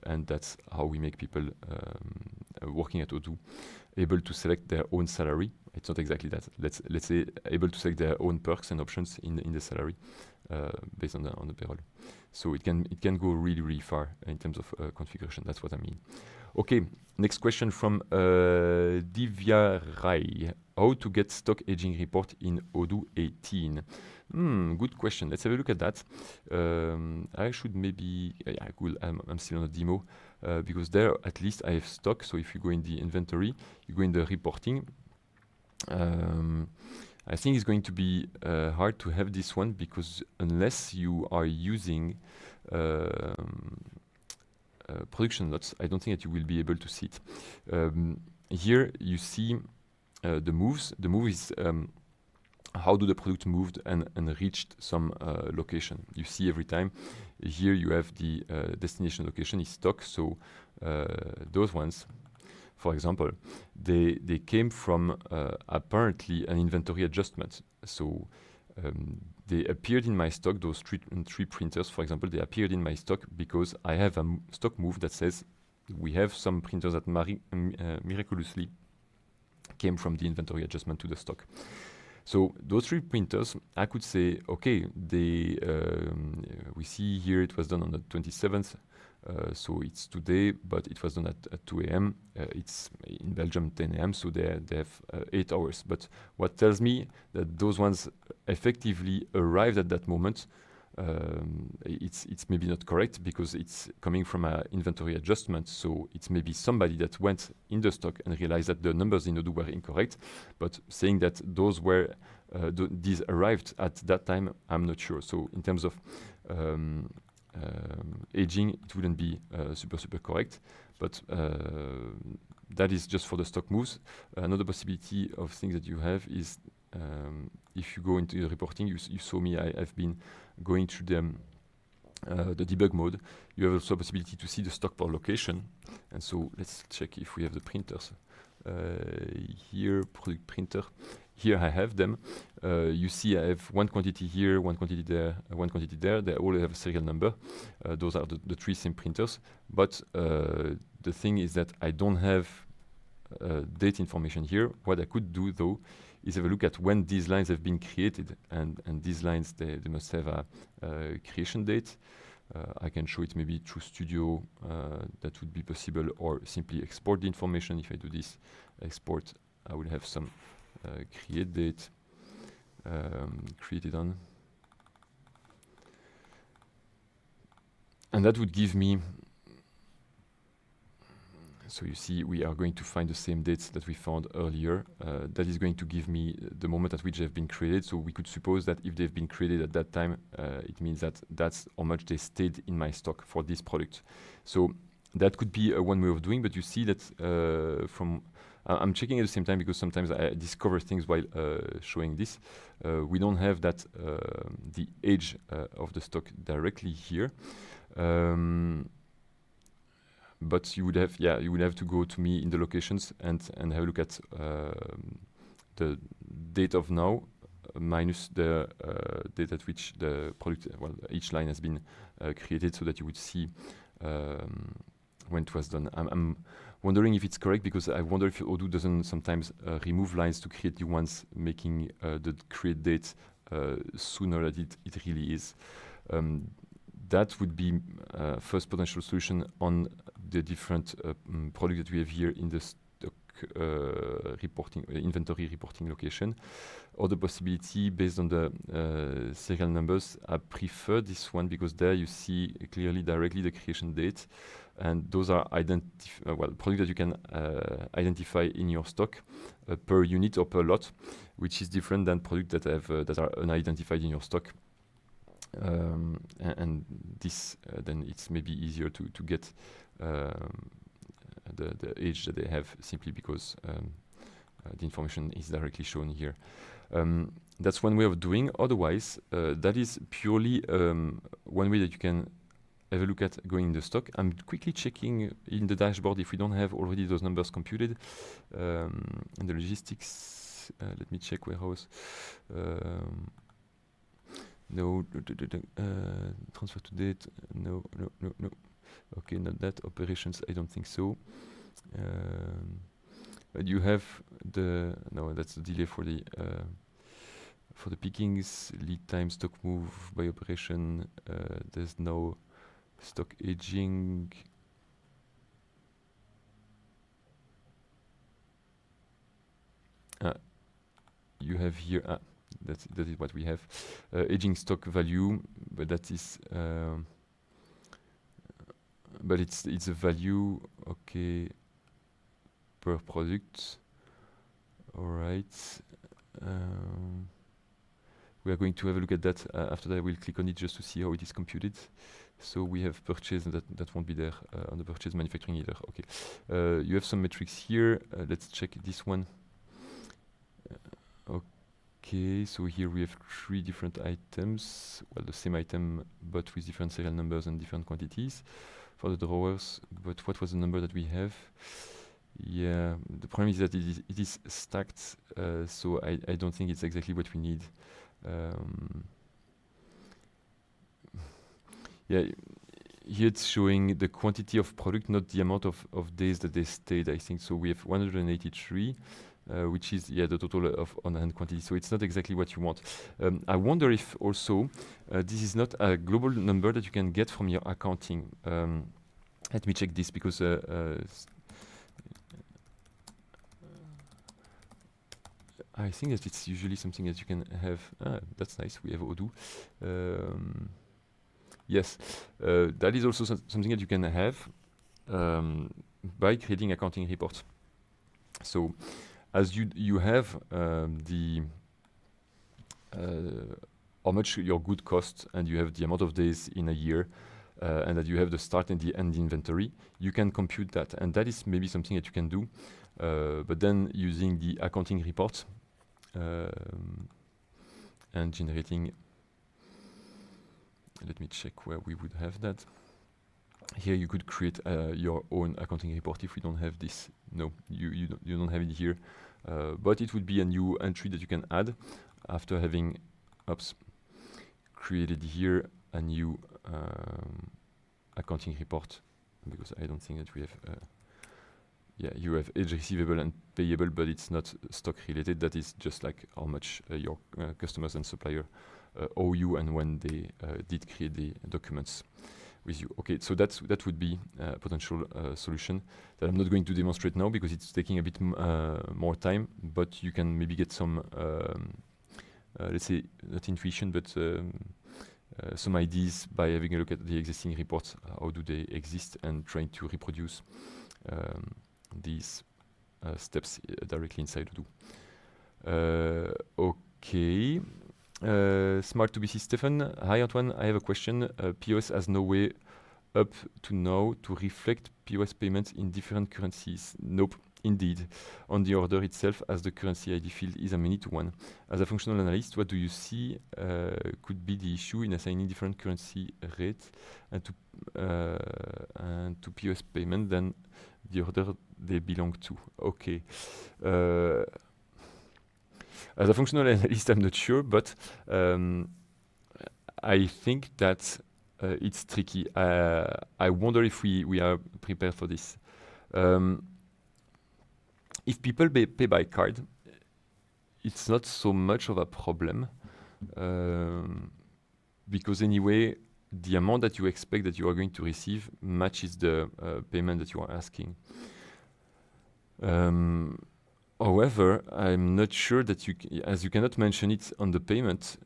and that's how we make people working at Odoo able to select their own salary. It's not exactly that. Let's say able to select their own perks and options in the salary based on the payroll. So it can go really far in terms of configuration. That's what I mean. Okay, next question from Divya Rai. How to get stock aging report in Odoo 18? Good question. Let's have a look at that. I should maybe, yeah, cool. I'm still on a demo because there at least I have stock. So if you go in the inventory, you go in the reporting. I think it's going to be hard to have this one because unless you are using production lots, I don't think that you will be able to see it. Here you see the moves. The move is how do the product moved and reached some location. You see every time. Here you have the destination location is stock. So those ones, for example, they came from apparently an inventory adjustment. So they appeared in my stock, those three printers, for example, they appeared in my stock because I have a stock move that says we have some printers that miraculously came from the inventory adjustment to the stock. So those three printers, I could say, okay, they we see here it was done on the 27th, so it's today, but it was done at 2 a.m. It's in Belgium 10 a.m., so they have 8 hours. But what tells me that those ones effectively arrived at that moment, it's maybe not correct because it's coming from an inventory adjustment. So it's maybe somebody that went in the stock and realized that the numbers in Odoo were incorrect. But saying that those were these arrived at that time, I'm not sure. So in terms of aging, it wouldn't be super correct. But that is just for the stock moves. Another possibility of things that you have is if you go into the reporting, you saw me, I've been going through the debug mode. You have also a possibility to see the stock per location. And so let's check if we have the printers. Here, product printer. Here I have them. You see I have one quantity here, one quantity there, one quantity there. They all have a serial number. Those are the three same printers. But the thing is that I don't have date information here. What I could do though is have a look at when these lines have been created, and these lines they must have a creation date. I can show it maybe through Studio, that would be possible, or simply export the information. If I do this export, I will have some create date created on, and that would give me. So you see, we are going to find the same dates that we found earlier. That is going to give me the moment at which they've been created. So we could suppose that if they've been created at that time, it means that that's how much they stayed in my stock for this product. So that could be one way of doing, but you see that I'm checking at the same time because sometimes I discover things while showing this. We don't have that the age of the stock directly here. But you would have to go to me in the locations and have a look at the date of now minus the date at which the product, each line has been created, so that you would see when it was done. I'm wondering if it's correct because I wonder if Odoo doesn't sometimes remove lines to create new ones, making the create date sooner than it really is. That would be first potential solution on the different products that we have here in the stock reporting, inventory reporting location. Or the possibility based on the serial numbers, I prefer this one because there you see clearly directly the creation date, and those are products that you can identify in your stock per unit or per lot, which is different than products that have that are unidentified in your stock. And this then it's maybe easier to get the age that they have, simply because the information is directly shown here. That's one way of doing. Otherwise, that is purely one way that you can have a look at going in the stock. I'm quickly checking in the dashboard if we don't have already those numbers computed. And the logistics, let me check warehouse. No, transfer to date, no. Okay, not that. Operations, I don't think so. But you have that's the delay for the pickings, lead time, stock move by operation. There's no stock aging. you have here, that is what we have, aging stock value, but that is, but it's a value, okay, per product. All right. We are going to have a look at that. After that, I will click on it just to see how it is computed. So we have purchase, and that won't be there on the purchase manufacturing either. Okay. You have some metrics here. Let's check this one. Okay, so here we have 3 different items. Well, the same item, but with different serial numbers and different quantities for the drawers. But what was the number that we have? Yeah, the problem is that it is stacked, so I don't think it's exactly what we need. Yeah, here it's showing the quantity of product, not the amount of days that they stayed, I think. So we have 183, which is, yeah, the total of on-hand quantity. So it's not exactly what you want. I wonder if also this is not a global number that you can get from your accounting. Let me check this, because I think that it's usually something that you can have. That's nice. We have Odoo. Yes, that is also something that you can have by creating accounting reports. So, as you have the how much your good costs, and you have the amount of days in a year, and that you have the start and the end inventory, you can compute that, and that is maybe something that you can do. But then using the accounting report and generating, let me check where we would have that. Here you could create your own accounting report if we don't have this. No, you don't have it here, but it would be a new entry that you can add after having created here a new accounting report, because I don't think that we have. Yeah, you have age receivable and payable, but it's not stock related. That is just like how much your customers and supplier owe you, and when they did create the documents with you. Okay, so that would be a potential solution that I'm not going to demonstrate now because it's taking a bit more time, but you can maybe get some, let's say, not intuition, but some ideas by having a look at the existing reports. How do they exist, and trying to reproduce these steps directly inside Odoo. Okay. Smart to BC Stephen. Hi Antoine, I have a question. POS has no way up to now to reflect POS payments in different currencies. Nope, indeed. On the order itself, as the currency ID field is a many-to-one. As a functional analyst, what do you see could be the issue in assigning different currency rates and to POS payment than the order they belong to? Okay. As a functional analyst, I'm not sure, but I think that it's tricky. I wonder if we are prepared for this. If people pay by card, it's not so much of a problem, because anyway, the amount that you expect that you are going to receive matches the payment that you are asking. However, I'm not sure that as you cannot mention it on the payment,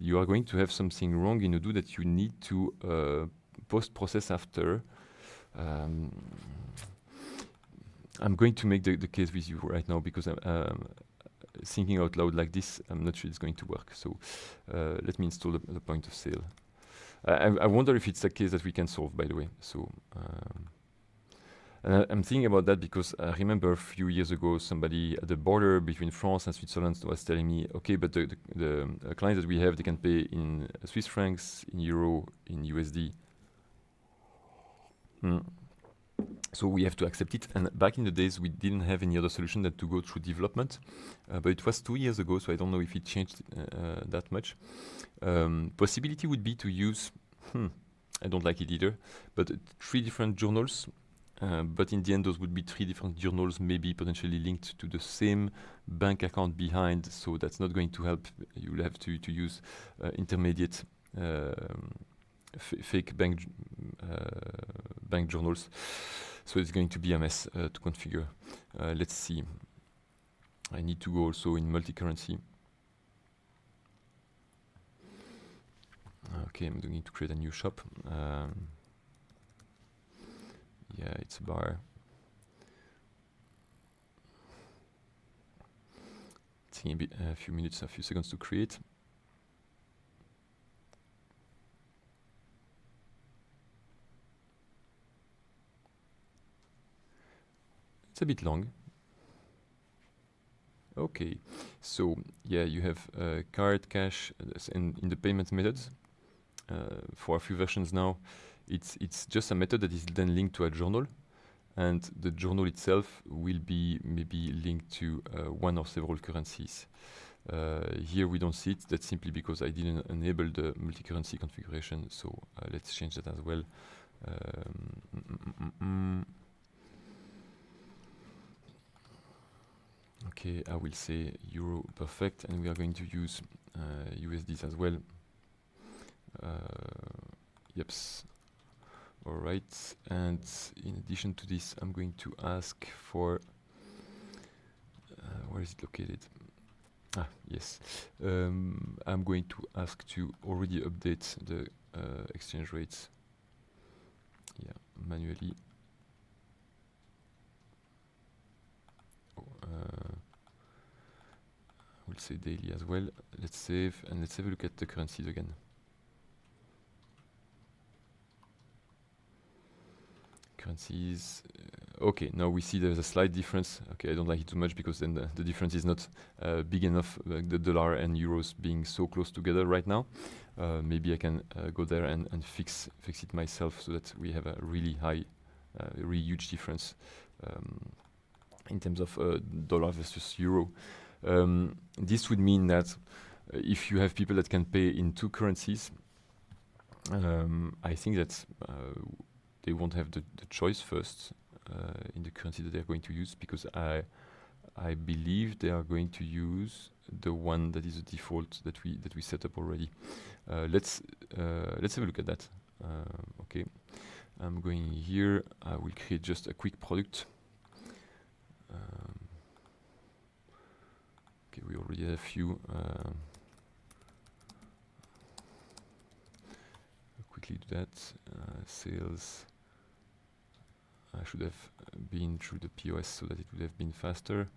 you are going to have something wrong in Odoo that you need to post-process after. I'm going to make the case with you right now because I'm thinking out loud like this. I'm not sure it's going to work. So let me install the point of sale. I wonder if it's a case that we can solve, by the way. So. And I'm thinking about that because I remember a few years ago, somebody at the border between France and Switzerland was telling me, okay, but the clients that we have, they can pay in Swiss francs, in euro, in USD. So we have to accept it. And back in the days, we didn't have any other solution than to go through development. But it was 2 years ago, so I don't know if it changed that much. Possibility would be to use, I don't like it either, but 3 different journals. But in the end, those would be 3 different journals, maybe potentially linked to the same bank account behind. So that's not going to help. You'll have to use intermediate fake bank journals. So it's going to be a mess to configure. Let's see. I need to go also in multi-currency. Okay, I'm going to create a new shop. Yeah, it's a bar. It's taking a few minutes, a few seconds to create. It's a bit long. Okay, so yeah, you have card, cash, and in the payment methods. For a few versions now, it's just a method that is then linked to a journal, and the journal itself will be maybe linked to one or several currencies. Here we don't see it. That's simply because I didn't enable the multi-currency configuration. So let's change that as well. Okay, I will say euro perfect, and we are going to use USDs as well. Yeps. All right, and in addition to this, I'm going to ask for where is it located? Ah, yes. I'm going to ask to already update the exchange rates. Yeah, manually. We'll say daily as well. Let's save, and let's have a look at the currencies again. Currencies. Okay, now we see there's a slight difference. Okay, I don't like it too much because then the difference is not big enough, like the dollar and euros being so close together right now. Maybe I can go there and fix it myself so that we have a really high, really huge difference in terms of dollar versus euro. This would mean that if you have people that can pay in two currencies, I think that they won't have the choice first in the currency that they're going to use, because I believe they are going to use the one that is the default that we set up already. Let's have a look at that. Okay, I'm going here. I will create just a quick product. Okay, we already have a few. Quickly do that. Sales. I should have been through the POS so that it would have been faster.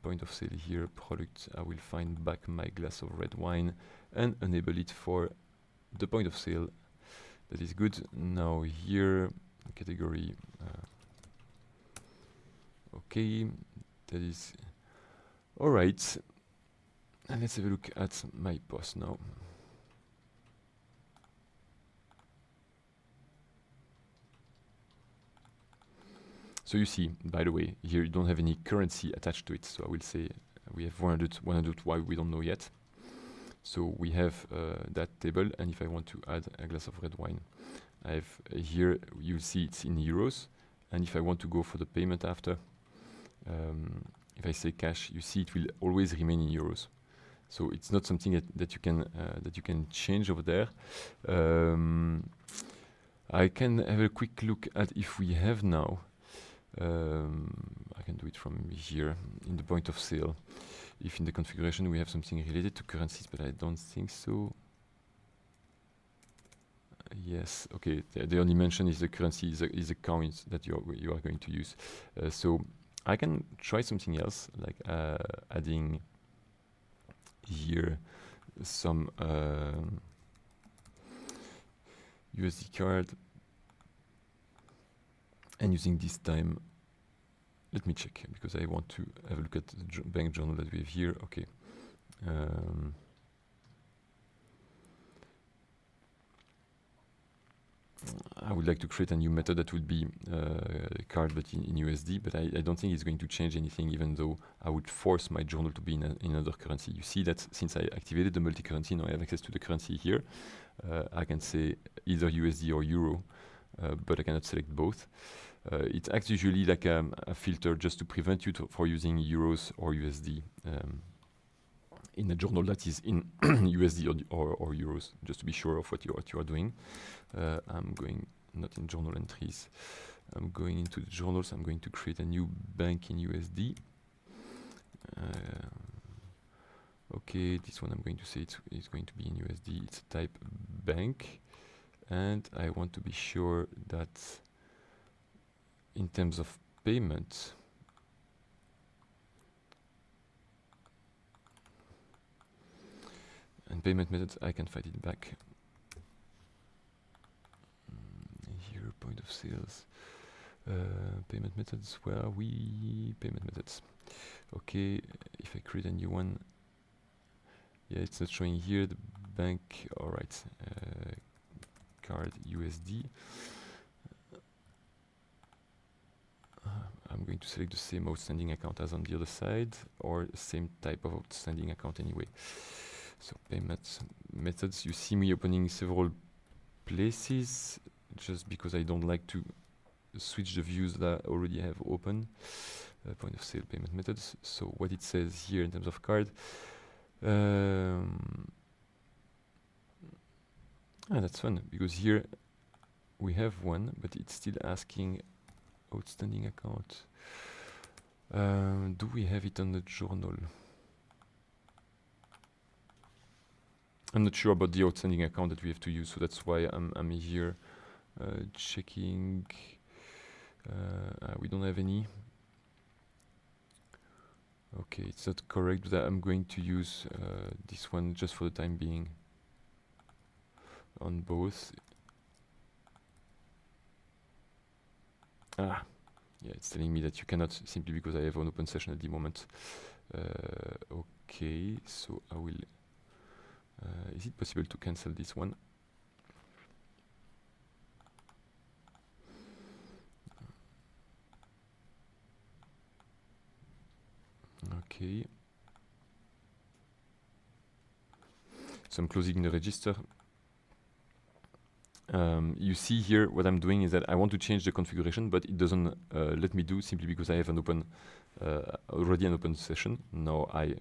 Point of sale here, product. I will find back my glass of red wine and enable it for the point of sale. That is good. Now here, category. Okay, that is all right. And let's have a look at my post now. So you see, by the way, here you don't have any currency attached to it. So I will say we have 100, why we don't know yet. So we have that table, and if I want to add a glass of red wine, I have here, you'll see it's in euros. And if I want to go for the payment after, if I say cash, you see it will always remain in euros. So it's not something that you can change over there. I can have a quick look at if we have now. I can do it from here in the point of sale. If in the configuration we have something related to currencies, but I don't think so. Yes, okay. The only mention is the currency is a coins that you are going to use. So I can try something else, like adding here some USD card. And using this time, let me check, because I want to have a look at the bank journal that we have here. Okay. I would like to create a new method that would be card, but in USD, but I don't think it's going to change anything, even though I would force my journal to be in another currency. You see that since I activated the multi-currency, now I have access to the currency here. I can say either USD or Euro, but I cannot select both. It acts usually like a filter just to prevent you for using euros or USD in a journal that is in USD or euros, just to be sure of what you are doing. I'm going not in journal entries. I'm going into the journals. I'm going to create a new bank in USD. Okay, this one I'm going to say it's going to be in USD. It's type bank, and I want to be sure that in terms of payment, and payment methods, I can find it back. Here, point of sales. Payment methods, where are we? Payment methods. Okay, if I create a new one, yeah, it's not showing here. The bank, alright. Card USD. I'm going to select the same outstanding account as on the other side, or the same type of outstanding account anyway. So payment methods, you see me opening several places just because I don't like to switch the views that I already have open. Point of sale payment methods. So what it says here in terms of card, that's fun because here we have one, but it's still asking outstanding account. Do we have it on the journal? I'm not sure about the outstanding account that we have to use, so that's why I'm here checking. We don't have any. Okay, it's not correct, but I'm going to use this one just for the time being on both. Yeah, it's telling me that you cannot simply because I have an open session at the moment. Okay, so I will. Is it possible to cancel this one? Okay. So I'm closing the register. You see here what I'm doing is that I want to change the configuration, but it doesn't let me do simply because I have an open, already an open session. Now I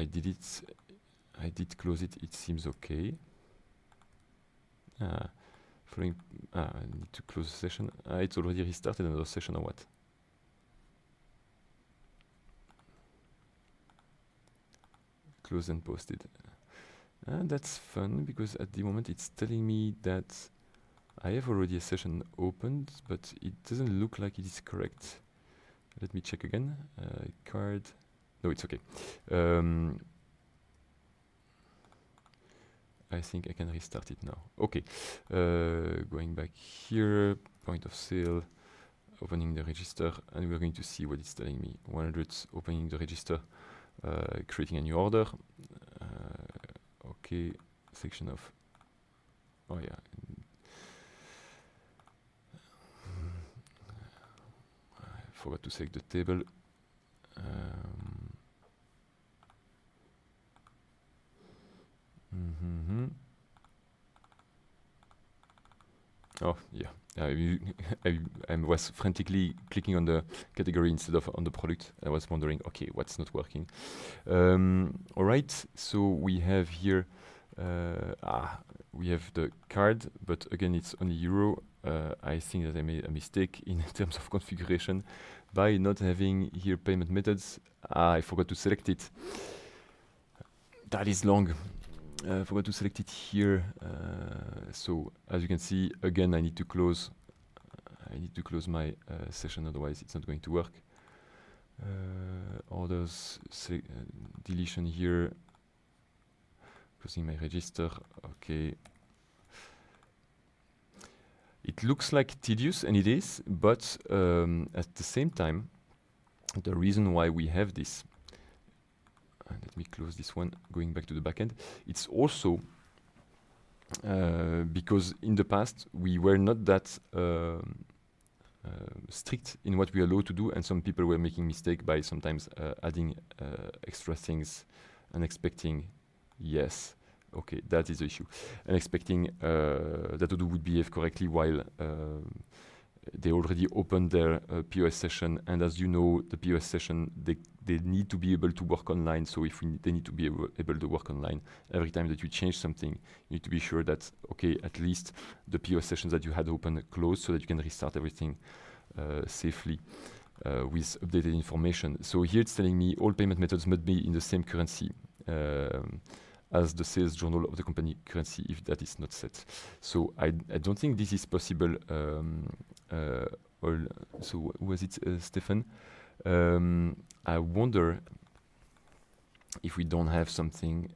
did it. I did close it. It seems okay. Following, I need to close the session. It's already restarted another session or what? Closed and posted. That's fun because at the moment it's telling me that I have already a session opened, but it doesn't look like it is correct. Let me check again. Card. No, it's okay. I think I can restart it now. Okay. Going back here, point of sale, opening the register, and we're going to see what it's telling me. 100, opening the register, creating a new order. Okay, section of. Oh yeah. I forgot to select the table. Oh yeah, I was frantically clicking on the category instead of on the product. I was wondering, okay, what's not working? All right, so we have here, we have the card, but again, it's only euro. I think that I made a mistake in terms of configuration by not having here payment methods. I forgot to select it. That is long. I forgot to select it here. So as you can see, again, I need to close my session, otherwise it's not going to work. Orders, deletion here. Closing my register. Okay. It looks like tedious, and it is, but at the same time, the reason why we have this. Let me close this one, going back to the backend. It's also because in the past we were not that strict in what we are allowed to do, and some people were making mistake by sometimes adding extra things and expecting, yes, okay, that is the issue, and expecting that Odoo would behave correctly while they already opened their POS session, and as you know, the POS session, they need to be able to work online. So if they need to be able to work online, every time that you change something, you need to be sure that, okay, at least the POS sessions that you had open closed so that you can restart everything safely. with updated information. So here it's telling me all payment methods must be in the same currency as the sales journal of the company currency if that is not set. So I don't think this is possible. So was it Stefan? I wonder if we don't have something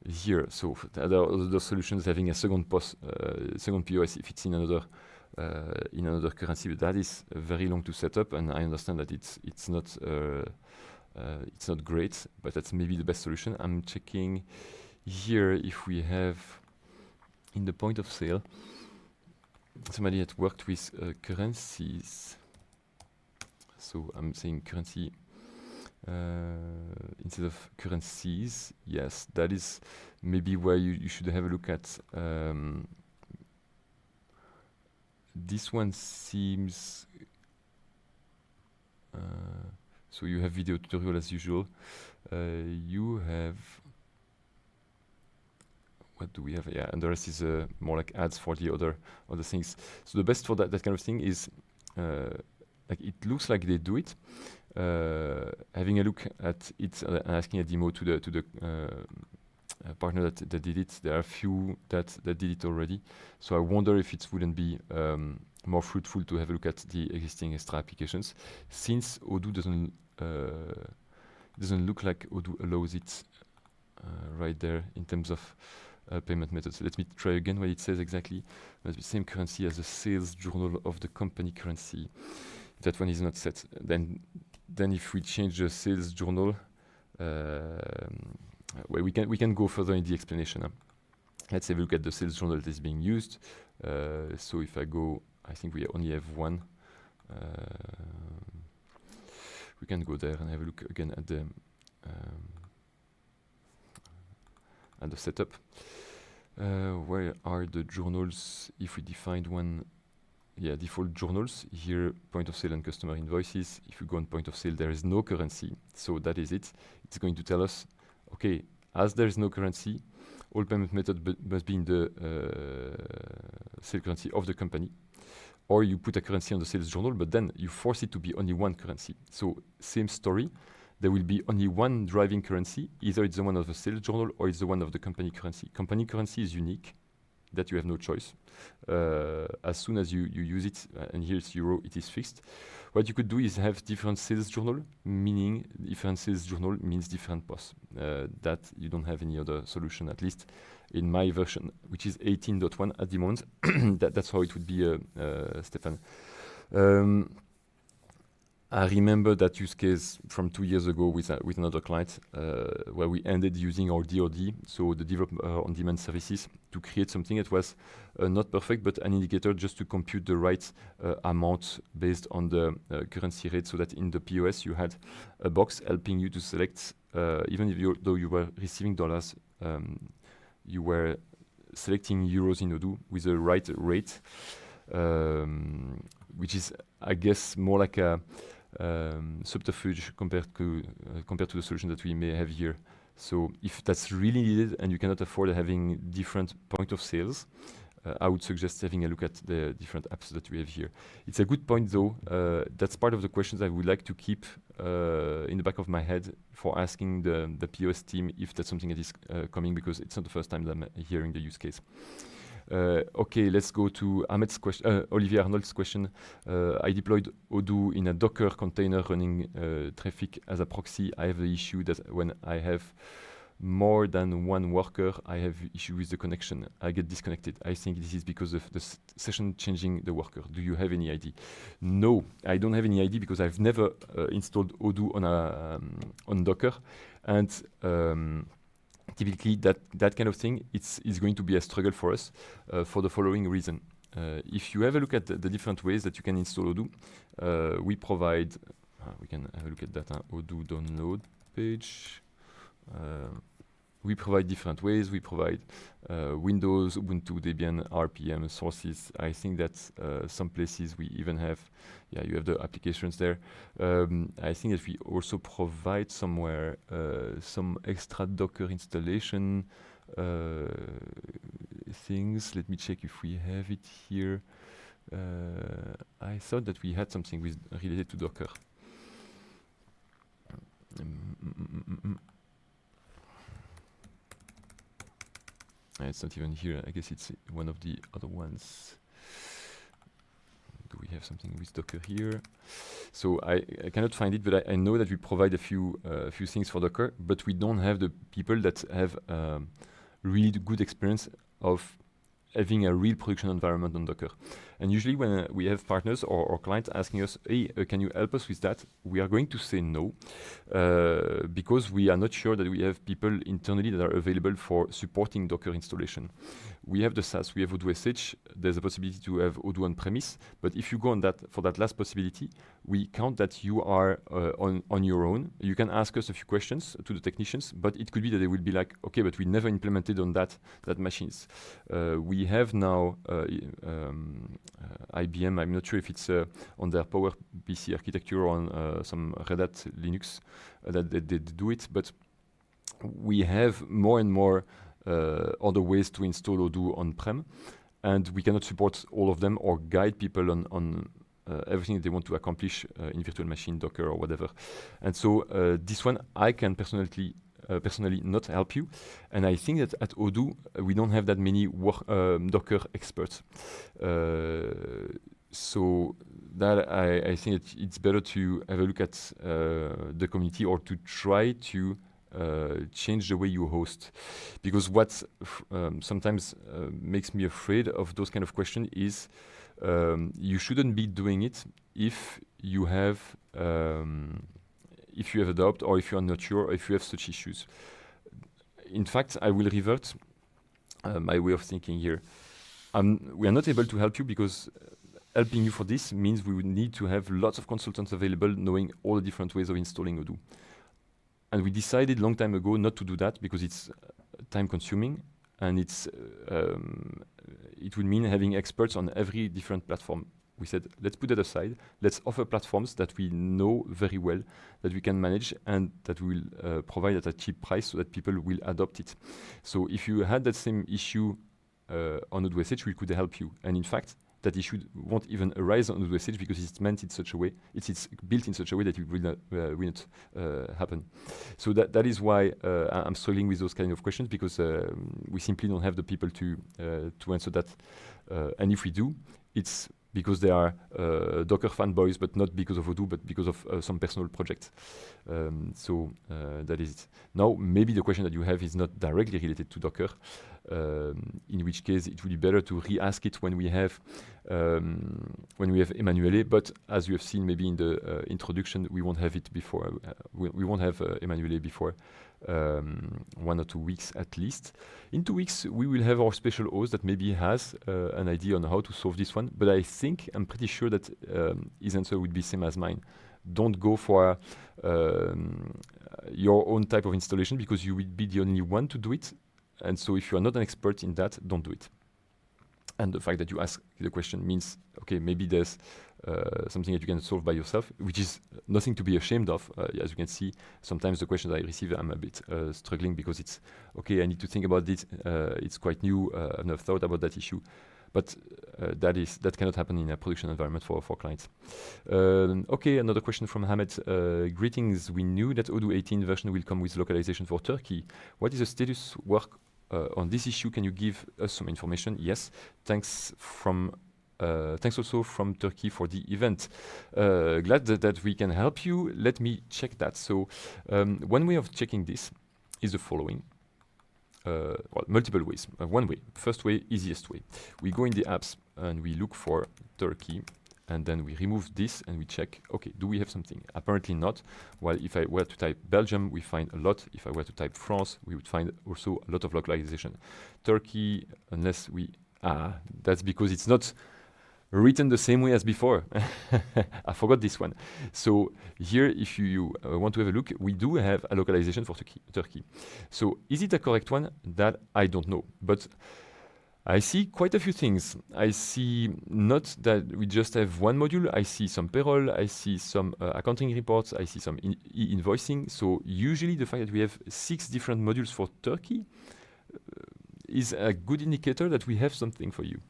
here. So the other solutions having a second POS, second POS if it's in another currency, but that is very long to set up, and I understand that it's not great, but that's maybe the best solution. I'm checking here if we have in the point of sale somebody that worked with currencies. So I'm saying currency instead of currencies. Yes, that is maybe where you should have a look at. This one seems so you have video tutorial as usual. You have, what do we have? Yeah, and the rest is more like ads for the other things. So the best for that kind of thing is like it looks like they do it. Having a look at it and asking a demo to the partner that did it. There are a few that did it already. So I wonder if it wouldn't be more fruitful to have a look at the existing extra applications, since Odoo doesn't look like Odoo allows it right there in terms of payment methods. So let me try again what it says exactly. Must be same currency as the sales journal of the company currency. That one is not set. Then if we change the sales journal, well, we can go further in the explanation. Let's have a look at the sales journal that is being used. So if I go, I think we only have one. We can go there and have a look again at the setup. Where are the journals? If we defined one, yeah, default journals here, point of sale and customer invoices. If we go on point of sale, there is no currency, so that is it. It's going to tell us, okay, as there is no currency, all payment methods must be in the sale currency of the company. Or you put a currency on the sales journal, but then you force it to be only one currency. So same story, there will be only one driving currency. Either it's the one of the sales journal or it's the one of the company currency. Company currency is unique, that you have no choice. As soon as you use it, and here it's euro, it is fixed. What you could do is have different sales journal, meaning different sales journal means different POS. That you don't have any other solution, at least in my version, which is 18.1 at the moment. That's how it would be, Stefan. I remember that use case from 2 years ago with another client, where we ended using our DoD, so the developer on-demand services, to create something that was not perfect, but an indicator just to compute the right amount based on the currency rate, so that in the POS you had a box helping you to select, even if though you were receiving dollars, you were selecting euros in Odoo with the right rate, which is, I guess, more like a subterfuge compared to the solution that we may have here. So if that's really needed and you cannot afford having different point of sales, I would suggest having a look at the different apps that we have here. It's a good point though. That's part of the questions I would like to keep in the back of my head for asking the POS team if that's something that is coming, because it's not the first time that I'm hearing the use case. Okay, let's go to Ahmed's question, Olivier Arnold's question. I deployed Odoo in a Docker container running traffic as a proxy. I have the issue that when I have more than one worker, I have issue with the connection. I get disconnected. I think this is because of the session changing the worker. Do you have any idea? No, I don't have any idea because I've never installed Odoo on Docker, and typically that kind of thing, it's going to be a struggle for us for the following reason. If you have a look at the different ways that you can install Odoo, we provide, we can have a look at that, Odoo download page. We provide different ways. We provide Windows, Ubuntu, Debian, RPM, sources. I think that some places we even have, yeah, you have the applications there. I think that we also provide somewhere some extra Docker installation things. Let me check if we have it here. I thought that we had something related to Docker. It's not even here. I guess it's one of the other ones. Do we have something with Docker here? So I cannot find it, but I know that we provide a few things for Docker, but we don't have the people that have really good experience of having a real production environment on Docker. And usually when we have partners or clients asking us, hey, can you help us with that? We are going to say no, because we are not sure that we have people internally that are available for supporting Docker installation. We have the SaaS, we have Odoo SH, there's a possibility to have Odoo on-premise, but if you go on that for that last possibility, we count that you are on your own. You can ask us a few questions to the technicians, but it could be that they will be like, okay, but we never implemented on that machines. We have now IBM, I'm not sure if it's on their PowerPC architecture or on some Red Hat Linux that they do it, but we have more and more other ways to install Odoo on-prem, and we cannot support all of them or guide people on everything they want to accomplish in virtual machine, Docker, or whatever. And so this one, I can personally not help you. And I think that at Odoo, we don't have that many Docker experts. So that I think it's better to have a look at the community or to try to change the way you host. Because what sometimes makes me afraid of those kind of questions is you shouldn't be doing it if you have a doubt, or if you are not sure, or if you have such issues. In fact, I will revert my way of thinking here. We are not able to help you because helping you for this means we would need to have lots of consultants available knowing all the different ways of installing Odoo. And we decided a long time ago not to do that because it's time consuming and it would mean having experts on every different platform. We said, let's put that aside. Let's offer platforms that we know very well, that we can manage, and that we will provide at a cheap price so that people will adopt it. So if you had that same issue on Odoo SH, we could help you. And in fact, that issue won't even arise on Odoo SH because it's meant in such a way, it's built in such a way that it will not happen. So that is why I'm struggling with those kind of questions, because we simply don't have the people to answer that. And if we do, it's because they are Docker fanboys, but not because of Odoo, but because of some personal projects. So that is it. Now, maybe the question that you have is not directly related to Docker, in which case it would be better to re-ask it when we have Emanuele. But as you have seen, maybe in the introduction, we won't have it before. We won't have Emanuele before 1 or 2 weeks at least. In 2 weeks, we will have our special host that maybe has an idea on how to solve this one. But I'm pretty sure that his answer would be same as mine. Don't go for your own type of installation because you will be the only one to do it. And so if you are not an expert in that, don't do it. And the fact that you ask the question means, okay, maybe there's something that you can solve by yourself, which is nothing to be ashamed of. As you can see, sometimes the questions I receive, I'm a bit struggling because it's, okay, I need to think about it. It's quite new. I've never thought about that issue. But that cannot happen in a production environment for clients. Okay, another question from Hamed. Greetings. We knew that Odoo 18 version will come with localization for Turkey. What is the status work on this issue? Can you give us some information? Yes. Thanks also from Turkey for the event. Glad that we can help you. Let me check that. So one way of checking this is the following. Well, multiple ways. One way, first way, easiest way. We go in the apps and we look for Turkey, and then we remove this and we check, okay, do we have something? Apparently not. Well, if I were to type Belgium, we find a lot. If I were to type France, we would find also a lot of localization. Turkey, unless that's because it's not written the same way as before. I forgot this one. So here, if you want to have a look, we do have a localization for Turkey. So is it a correct one? That I don't know. But I see quite a few things. I see not that we just have one module. I see some payroll. I see some accounting reports. I see some e-invoicing. So usually the fact that we have 6 different modules for Turkey is a good indicator that we have something for you.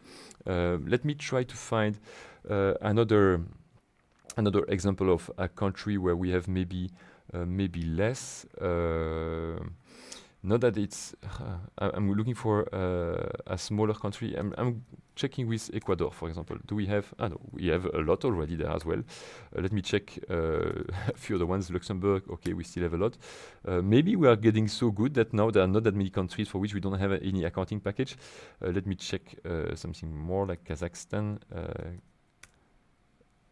Let me try to find another example of a country where we have maybe less. Not that it's. I'm looking for a smaller country. I'm checking with Ecuador, for example. Do we have? No, we have a lot already there as well. Let me check a few other ones. Luxembourg. Okay, we still have a lot. Maybe we are getting so good that now there are not that many countries for which we don't have any accounting package. Let me check something more like Kazakhstan.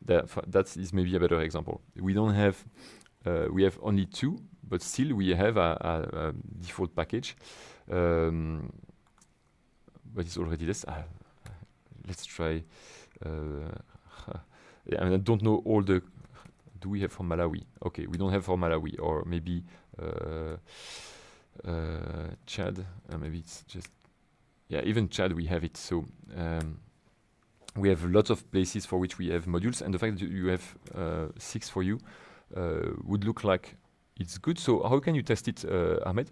That is maybe a better example. We don't have. We have only 2, but still we have a default package. But it's already less. Let's try. I don't know all the. Do we have for Malawi? Okay, we don't have for Malawi, or maybe Chad. Maybe it's just. Yeah, even Chad we have it. So. We have lots of places for which we have modules, and the fact that you have 6 for you would look like it's good. So how can you test it, Ahmed?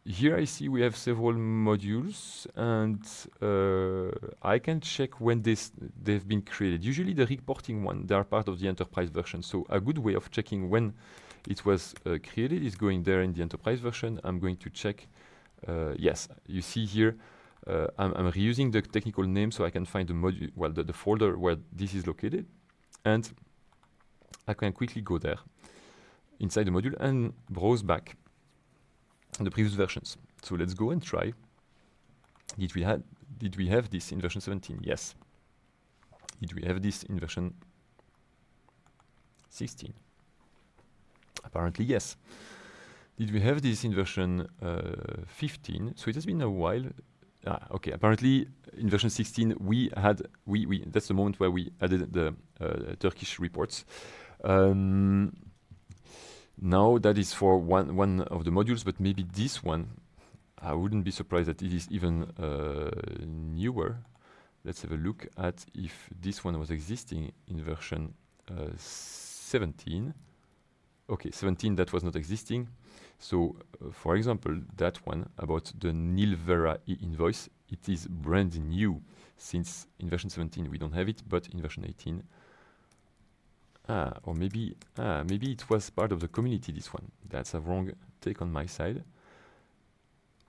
Here I see we have several modules, and I can check when they've been created. Usually the reporting one, they are part of the enterprise version. So a good way of checking when it was created is going there in the enterprise version. I'm going to check. Yes, you see here. I'm reusing the technical name so I can find the module, well, the folder where this is located, and I can quickly go there inside the module and browse back the previous versions. So let's go and try. Did we have this in version 17? Yes. Did we have this in version 16? Apparently yes. Did we have this in version 15? So it has been a while. Okay, apparently in version 16 we that's the moment where we added the Turkish reports. Now that is for one of the modules, but maybe this one, I wouldn't be surprised that it is even newer. Let's have a look at if this one was existing in version 17. Okay, 17 that was not existing. So, for example, that one about the Nilvera e-invoice, it is brand new since in version 17 we don't have it, but in version 18. Or maybe it was part of the community, this one. That's a wrong take on my side.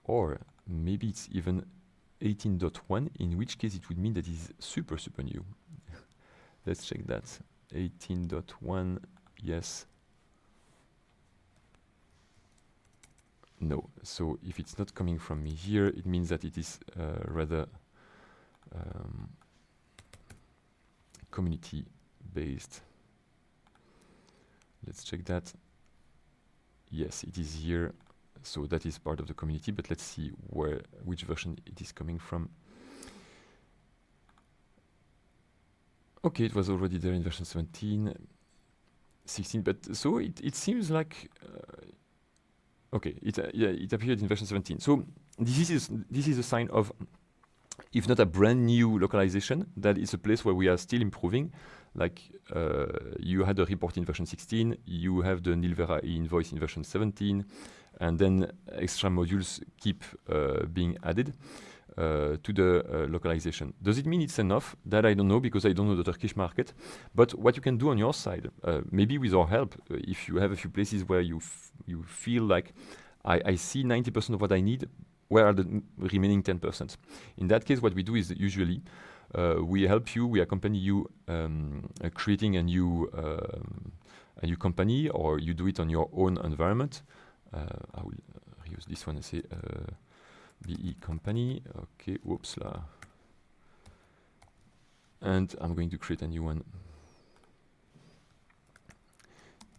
Or maybe it's even 18.1, in which case it would mean that it is super new. Let's check that. 18.1, yes. No, so if it's not coming from here, it means that it is rather community-based. Let's check that. Yes, it is here, so that is part of the community, but let's see which version it is coming from. Okay, it was already there in version 17, 16, but so it seems like okay, it appeared in version 17. So this is a sign of, if not a brand new localization, that is a place where we are still improving. Like you had a report in version 16, you have the Nilvera e-invoice in version 17, and then extra modules keep being added to the localization. Does it mean it's enough? That I don't know, because I don't know the Turkish market. But what you can do on your side, maybe with our help, if you have a few places where you feel like I see 90% of what I need, where are the remaining 10%? In that case, what we do is usually we help you, we accompany you creating a new company, or you do it on your own environment. I will use this one and say BE company. Okay, whoops la. And I'm going to create a new one.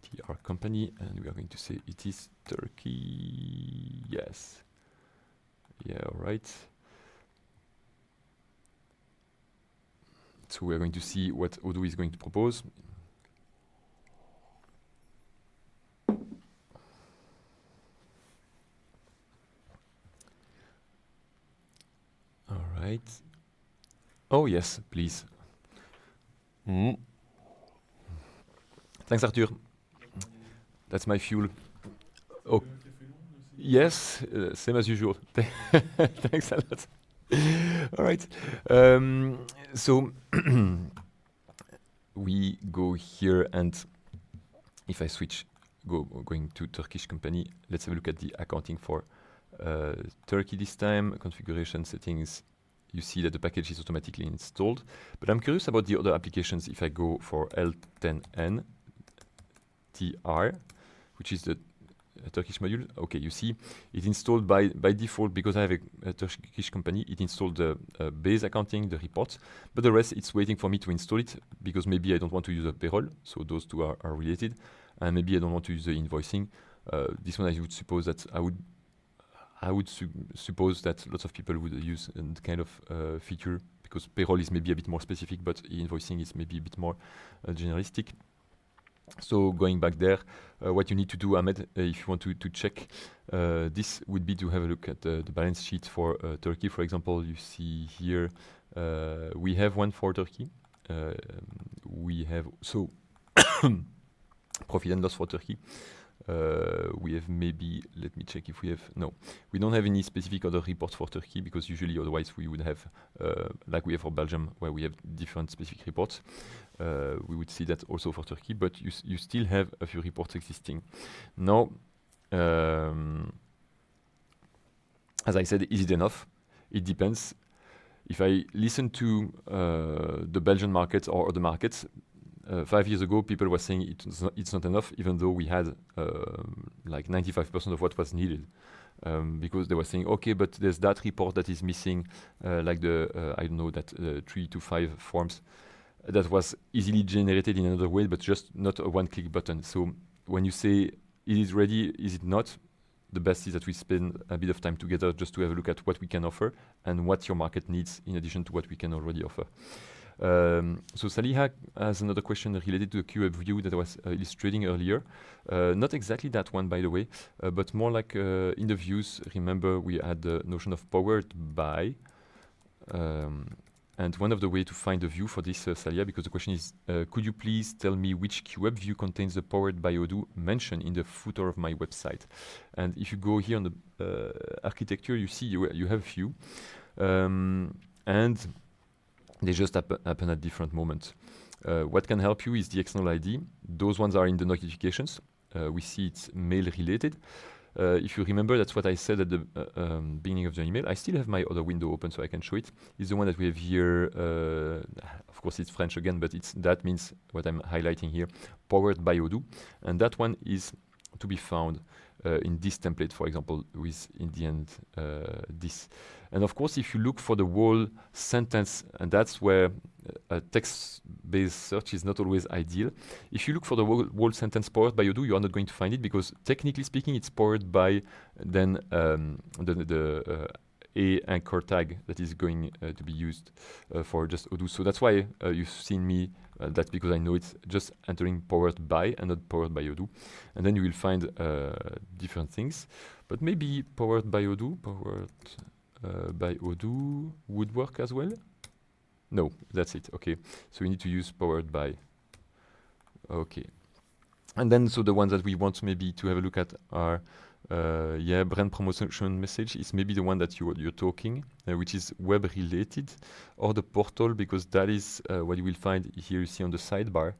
TR company, and we are going to say it is Turkey. Yes. Yeah, all right. So we are going to see what Odoo is going to propose. All right. Oh yes, please. Thanks, Arthur. That's my fuel. Oh. Yes, same as usual. Thanks a lot. All right. So we go here, and if I switch, going to Turkish company, let's have a look at the accounting for Turkey this time. Configuration settings. You see that the package is automatically installed. But I'm curious about the other applications. If I go for L10N TR, which is the Turkish module. Okay, you see it installed by default because I have a Turkish company. It installed the base accounting, the reports, but the rest it's waiting for me to install it because maybe I don't want to use a payroll. So those two are related, and maybe I don't want to use the invoicing. This one I would suppose that I would suppose that lots of people would use a kind of feature because payroll is maybe a bit more specific, but invoicing is maybe a bit more generalistic. So going back there, what you need to do, Ahmed, if you want to check this, would be to have a look at the balance sheet for Turkey. For example, you see here we have one for Turkey. We have so profit and loss for Turkey. We have maybe, let me check if we have, no, we don't have any specific other reports for Turkey because usually otherwise we would have, like we have for Belgium, where we have different specific reports. We would see that also for Turkey, but you still have a few reports existing. Now, as I said, is it enough? It depends. If I listen to the Belgian markets or other markets, 5 years ago, people were saying it's not enough, even though we had like 95% of what was needed. Because they were saying, okay, but there's that report that is missing, like the, I don't know, that 3 to 5 forms that was easily generated in another way, but just not a one-click button. So when you say, is it ready, is it not? The best is that we spend a bit of time together just to have a look at what we can offer and what your market needs in addition to what we can already offer. So Saliha has another question related to the QWeb view that I was illustrating earlier. Not exactly that one, by the way, but more like in the views. Remember, we had the notion of powered by. And one of the ways to find the view for this, Salia, because the question is, could you please tell me which QWeb view contains the powered by Odoo mentioned in the footer of my website? And if you go here on the architecture, you see you have a few. And they just happen at different moments. What can help you is the external ID. Those ones are in the notifications. We see it's mail related. If you remember, that's what I said at the beginning of the email. I still have my other window open so I can show it. It's the one that we have here. Of course, it's French again, but that means what I'm highlighting here, powered by Odoo. And that one is to be found in this template, for example, with in the end this. And of course, if you look for the whole sentence, and that's where a text-based search is not always ideal. If you look for the whole sentence powered by Odoo, you are not going to find it because technically speaking, it's powered by then the a anchor tag that is going to be used for just Odoo. So that's why you've seen me, that's because I know it's just entering powered by and not powered by Odoo. And then you will find different things. But maybe powered by Odoo, by Odoo would work as well? No, that's it. Okay, so we need to use powered by. Okay. And then, so the ones that we want maybe to have a look at are brand promotion message is maybe the one that you're talking, which is web related, or the portal, because that is what you will find here. You see on the sidebar.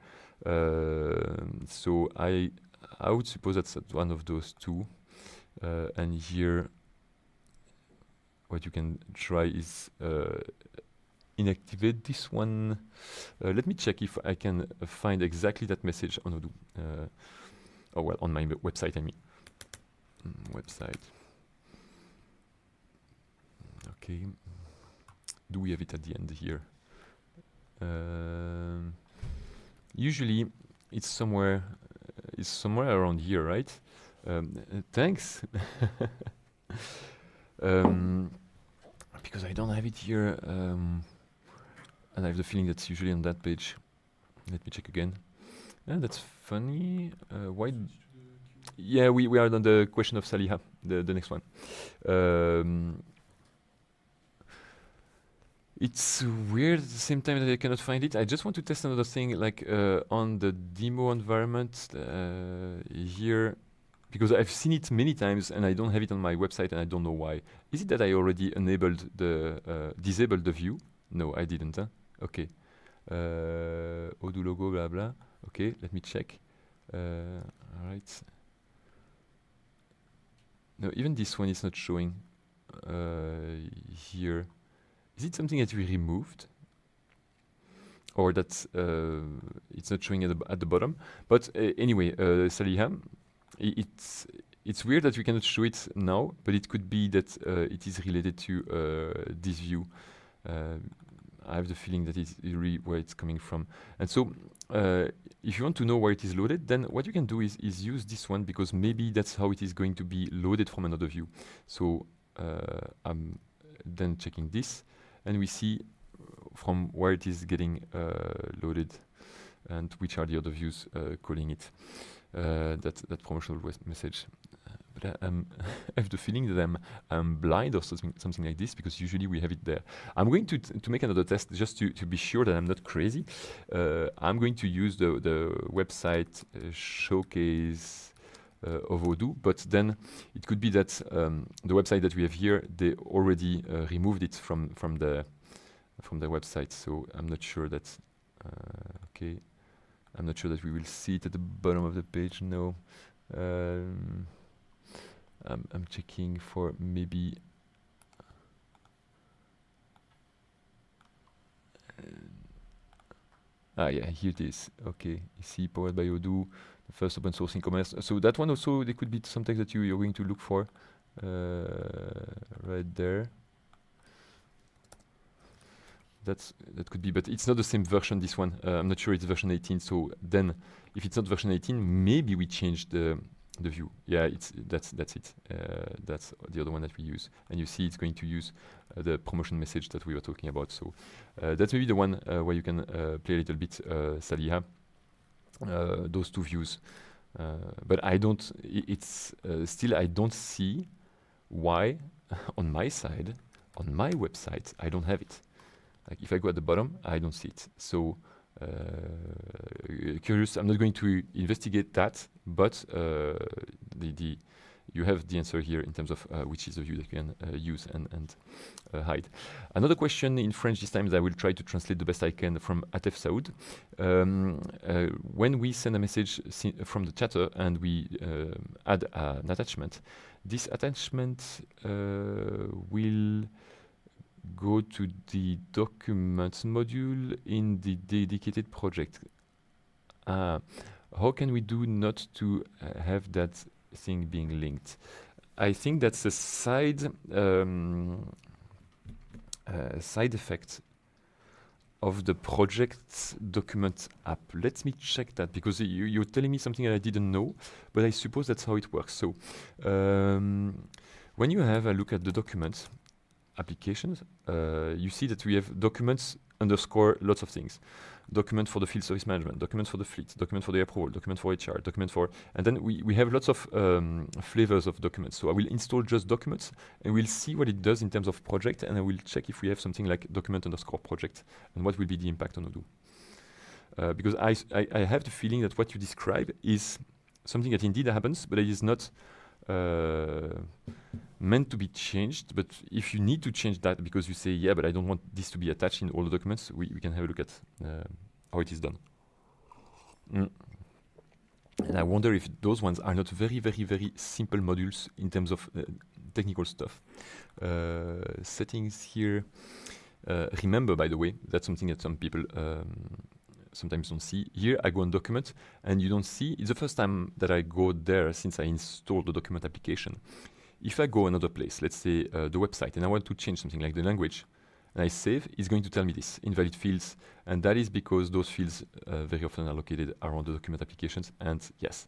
So I would suppose that's one of those two. And here, what you can try is inactivate this one. Let me check if I can find exactly that message on Odoo. Oh well, on my website, I mean. Website. Okay. Do we have it at the end here? Usually, it's somewhere around here, right? Thanks. Because I don't have it here, and I have the feeling that's usually on that page. Let me check again. Yeah, that's funny. Why? Yeah, we are on the question of Saliha, the next one. It's weird at the same time that I cannot find it. I just want to test another thing, like on the demo environment here, because I've seen it many times and I don't have it on my website and I don't know why. Is it that I already enabled the disabled the view? No, I didn't. Huh? Okay. Odoo logo, blah blah. Okay, let me check. All right. No, even this one is not showing here. Is it something that we removed? Or that it's not showing at the bottom? But anyway, Saliha, it's weird that we cannot show it now, but it could be that it is related to this view. I have the feeling that it's really where it's coming from. And so if you want to know where it is loaded, then what you can do is use this one, because maybe that's how it is going to be loaded from another view. So I'm then checking this, and we see from where it is getting loaded and which are the other views calling it that promotional message. But I have the feeling that I'm blind or something like this, because usually we have it there. I'm going to make another test just to be sure that I'm not crazy. I'm going to use the website showcase of Odoo, but then it could be that the website that we have here, they already removed it from the website. So I'm not sure that okay. I'm not sure that we will see it at the bottom of the page. No. I'm checking for maybe yeah, here it is. Okay, you see, powered by Odoo, the first open source in commerce. So that one also, there could be some text that you're going to look for right there. That could be, but it's not the same version, this one. I'm not sure it's version 18. So then, if it's not version 18, maybe we change the view. Yeah, that's it. That's the other one that we use. And you see it's going to use the promotion message that we were talking about. So that's maybe the one where you can play a little bit Saliha. Those two views. But I don't, still I don't see why on my side, on my website, I don't have it. Like if I go at the bottom, I don't see it. So curious, I'm not going to investigate that, but you have the answer here in terms of which is the view that you can use and hide. Another question in French this time that I will try to translate the best I can from Atef Saoud. When we send a message from the chatter and we add an attachment, this attachment will go to the documents module in the dedicated project. How can we do not to have that thing being linked? I think that's a side effect of the project document app. Let me check that, because you're telling me something that I didn't know, but I suppose that's how it works. So when you have a look at the documents applications, you see that we have documents underscore lots of things. Document for the field service management, document for the fleet, document for the approval, document for HR, document for, and then we have lots of flavors of documents. So I will install just documents and we'll see what it does in terms of project, and I will check if we have something like document underscore project and what will be the impact on Odoo. Because I have the feeling that what you describe is something that indeed happens, but it is not meant to be changed. But if you need to change that because you say, yeah, but I don't want this to be attached in all the documents, we can have a look at how it is done. And I wonder if those ones are not very, very, very simple modules in terms of technical stuff. Settings here. Remember, by the way, that's something that some people sometimes don't see. Here I go on document and you don't see. It's the first time that I go there since I installed the document application. If I go another place, let's say the website, and I want to change something like the language, and I save, it's going to tell me this, invalid fields, and that is because those fields very often are located around the document applications, and yes.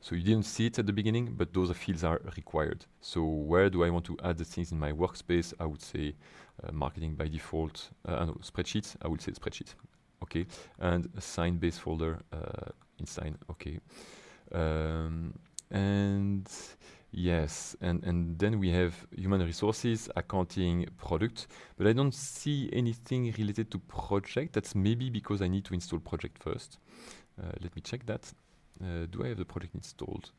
So you didn't see it at the beginning, but those fields are required. So where do I want to add the things in my workspace? I would say marketing by default, no, spreadsheets, I would say spreadsheet. Okay, and a sign base folder in sign, okay. And yes, and then we have human resources, accounting, product, but I don't see anything related to project. That's maybe because I need to install project first. Let me check that. Do I have the project installed?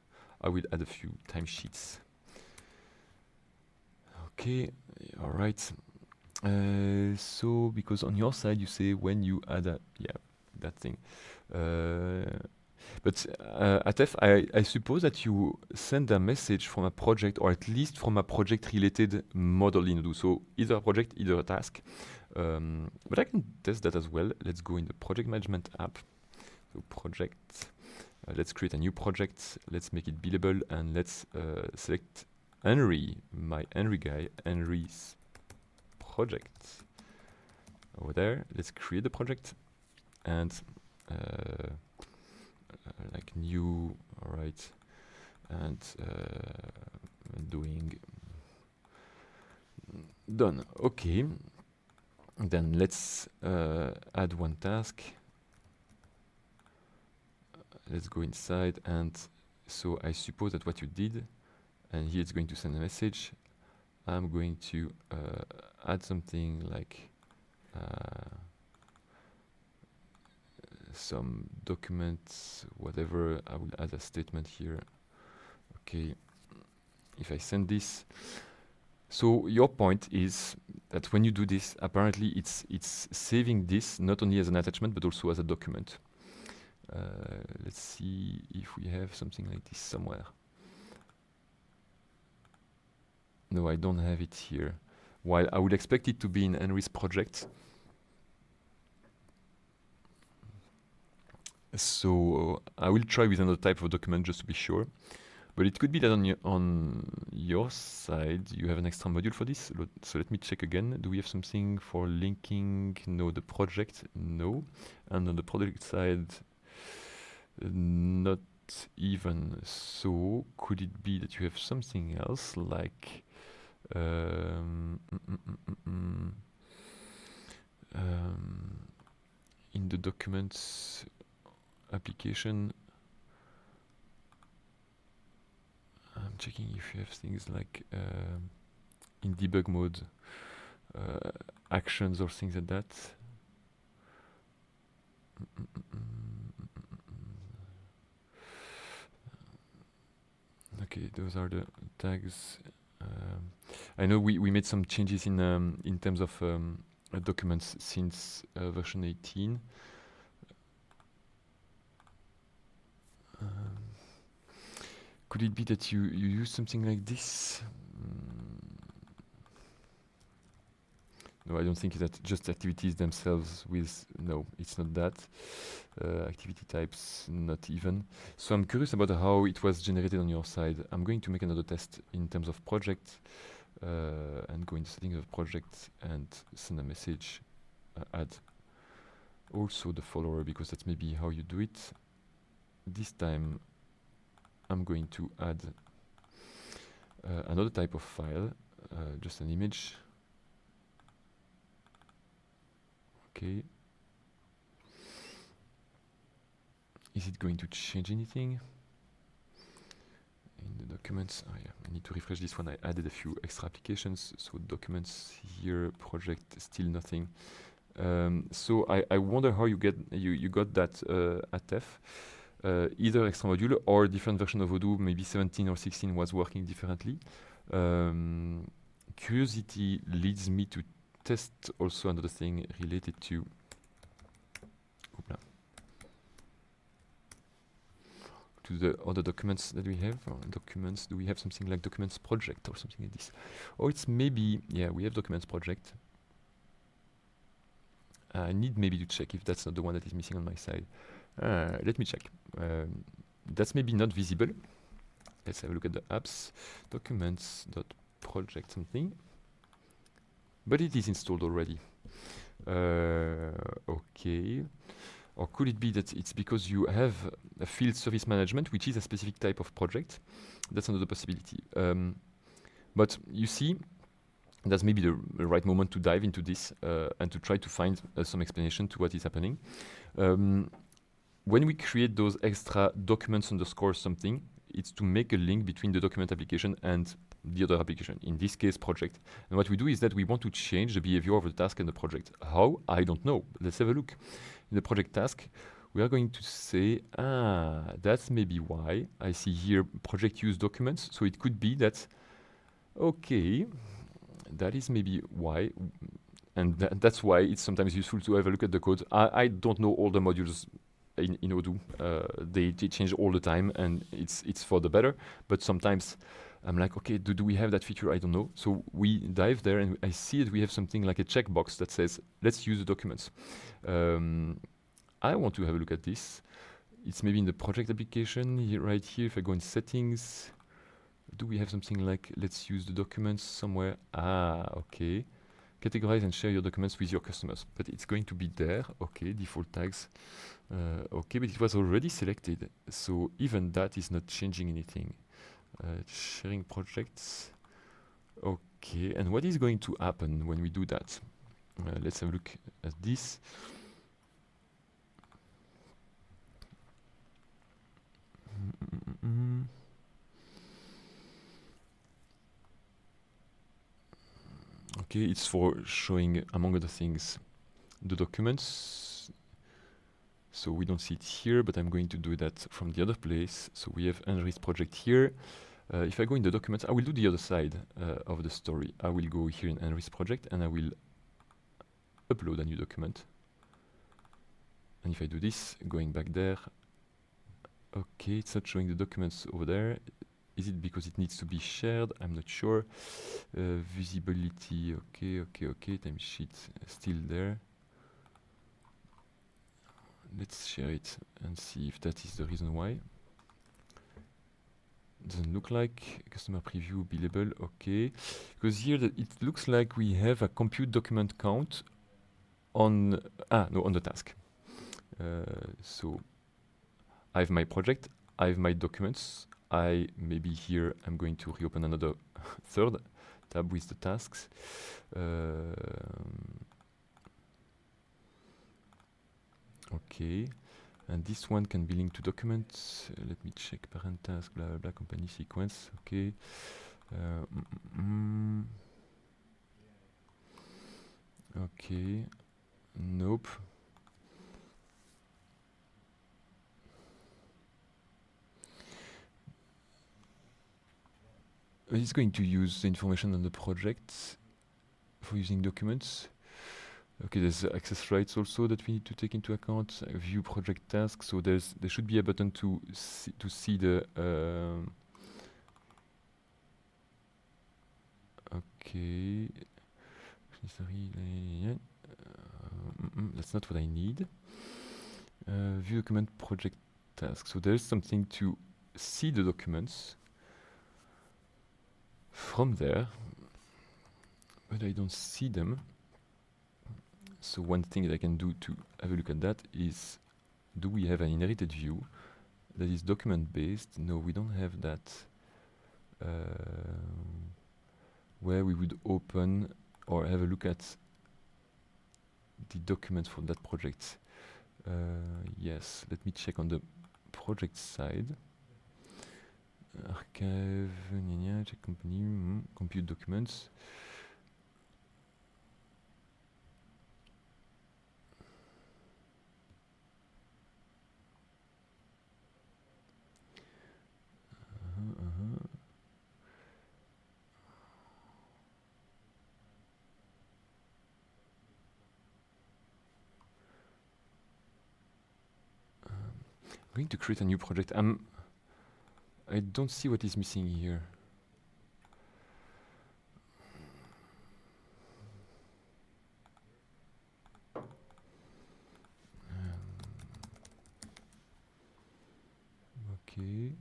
I will add a few timesheets. Okay, all right. So because on your side you say when you add a that thing. But Atef, I suppose that you send a message from a project, or at least from a project-related model in Odoo. So either a project, either a task. But I can test that as well. Let's go in the project management app. So project. Let's create a new project. Let's make it billable, and let's select Henry, my Henry guy, Henry's project. Over there, let's create the project, and like new, all right, and doing done. Okay, then let's add one task. Let's go inside, and so I suppose that what you did, and here it's going to send a message. I'm going to add something like some documents, whatever. I will add a statement here. Okay, if I send this, so your point is that when you do this, apparently it's saving this not only as an attachment but also as a document. Let's see if we have something like this somewhere. No, I don't have it here. While I would expect it to be in Henry's project. So I will try with another type of document just to be sure. But it could be that on your side you have an extra module for this. So let me check again. Do we have something for linking? No, the project, no. And on the project side, not even. So could it be that you have something else like in the documents application? I'm checking if you have things like in debug mode actions or things like that. Okay, those are the tags. I know we made some changes in terms of documents since version 18. Could it be that you use something like this? No, I don't think that just activities themselves with, no, it's not that. Activity types, not even. So I'm curious about how it was generated on your side. I'm going to make another test in terms of project and go into settings of project and send a message, add also the follower, because that's maybe how you do it. This time I'm going to add another type of file, just an image. Okay. Is it going to change anything? In the documents, oh yeah, I need to refresh this one. I added a few extra applications. So documents here, project, still nothing. So I wonder how you got that Atef. Either extra module or different version of Odoo, maybe 17 or 16 was working differently. Curiosity leads me to test also another thing related to the other documents that we have. Documents, do we have something like documents project or something like this? Or it's maybe, yeah, we have documents project. I need maybe to check if that's not the one that is missing on my side. Let me check. That's maybe not visible. Let's have a look at the apps, documents.project something. But it is installed already. Okay. Or could it be that it's because you have a field service management, which is a specific type of project? That's another possibility. But you see, that's maybe the right moment to dive into this and to try to find some explanation to what is happening. When we create those extra documents underscore something, it's to make a link between the document application and the other application, in this case project. And what we do is that we want to change the behavior of the task and the project. How? I don't know. Let's have a look. In the project task, we are going to say, that's maybe why I see here project use documents. So it could be that, okay, that is maybe why. And that's why it's sometimes useful to have a look at the code. I don't know all the modules in Odoo. They change all the time, and it's for the better. But sometimes I'm like, okay, do we have that feature? I don't know. So we dive there, and I see that we have something like a checkbox that says, let's use the documents. I want to have a look at this. It's maybe in the project application, right here. If I go in settings, do we have something like, let's use the documents somewhere? Okay. Categorize and share your documents with your customers. But it's going to be there. Okay, default tags. Okay, but it was already selected. So even that is not changing anything. Sharing projects. Okay, and what is going to happen when we do that? Let's have a look at this. Okay, it's for showing, among other things, the documents. So we don't see it here, but I'm going to do that from the other place. So we have Henry's project here. If I go in the documents, I will do the other side of the story. I will go here in Henry's project, and I will upload a new document. And if I do this, going back there, okay, it's not showing the documents over there. Is it because it needs to be shared? I'm not sure. Visibility, okay. Timesheet still there. Let's share it and see if that is the reason why. Doesn't look like customer preview billable, okay. Because here it looks like we have a compute document count on on the task. So I have my project, I have my documents. Maybe here I'm going to reopen another third tab with the tasks. Okay, and this one can be linked to documents. Let me check parent task, blah blah blah, company sequence. Okay. Okay. Nope. It's going to use the information on the project for using documents. Okay, there's access rights also that we need to take into account. View project tasks. So there should be a button to see the. Okay. That's not what I need. View document project task. So there's something to see the documents from there, but I don't see them. So one thing that I can do to have a look at that is, do we have an inherited view that is document based? No, we don't have that. Where we would open or have a look at the documents for that project. Yes, let me check on the project side. Archive, check company, compute documents. I'm going to create a new project. I don't see what is missing here. Okay.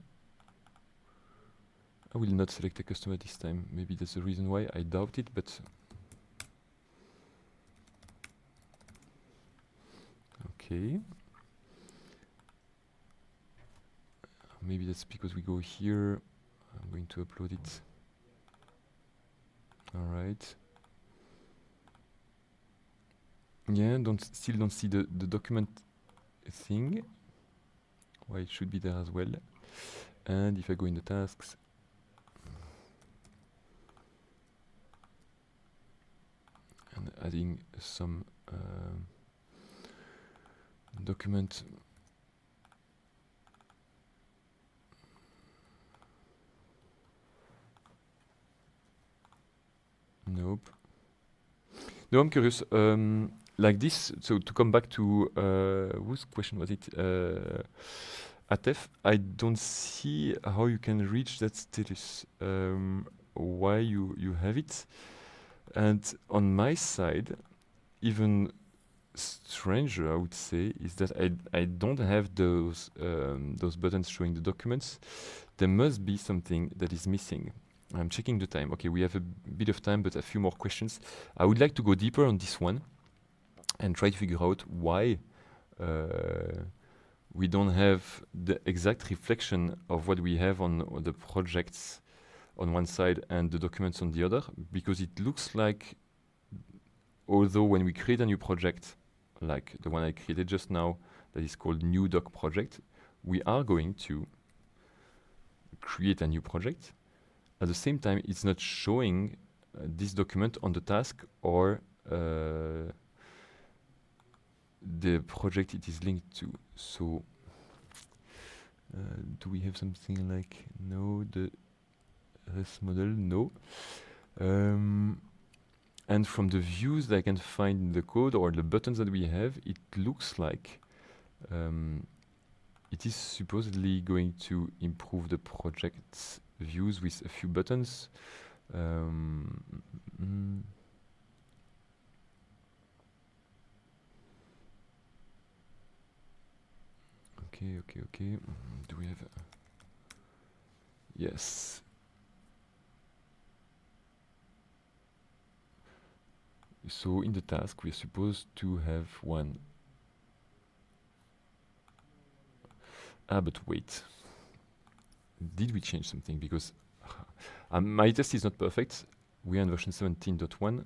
I will not select a customer this time. Maybe that's the reason why. I doubt it, but okay. Maybe that's because we go here. I'm going to upload it. All right. Yeah, still don't see the document thing. Why it should be there as well. And if I go in the tasks, and adding some document Nope. No, I'm curious. Like this, so to come back to whose question was it? Atef, I don't see how you can reach that status. Why you have it? And on my side, even stranger, I would say, is that I don't have those buttons showing the documents. There must be something that is missing. I'm checking the time. Okay, we have a bit of time, but a few more questions. I would like to go deeper on this one and try to figure out why we don't have the exact reflection of what we have on the projects on one side and the documents on the other, because it looks like, although when we create a new project, like the one I created just now, that is called new doc project, we are going to create a new project. At the same time, it's not showing this document on the task or the project it is linked to. So, do we have something like, no, the REST model? No. And from the views that I can find in the code or the buttons that we have, it looks like it is supposedly going to improve the project's views with a few buttons. Okay. Do we have yes. So in the task, we're supposed to have one. But wait. Did we change something? Because my test is not perfect. We are in version 17.1.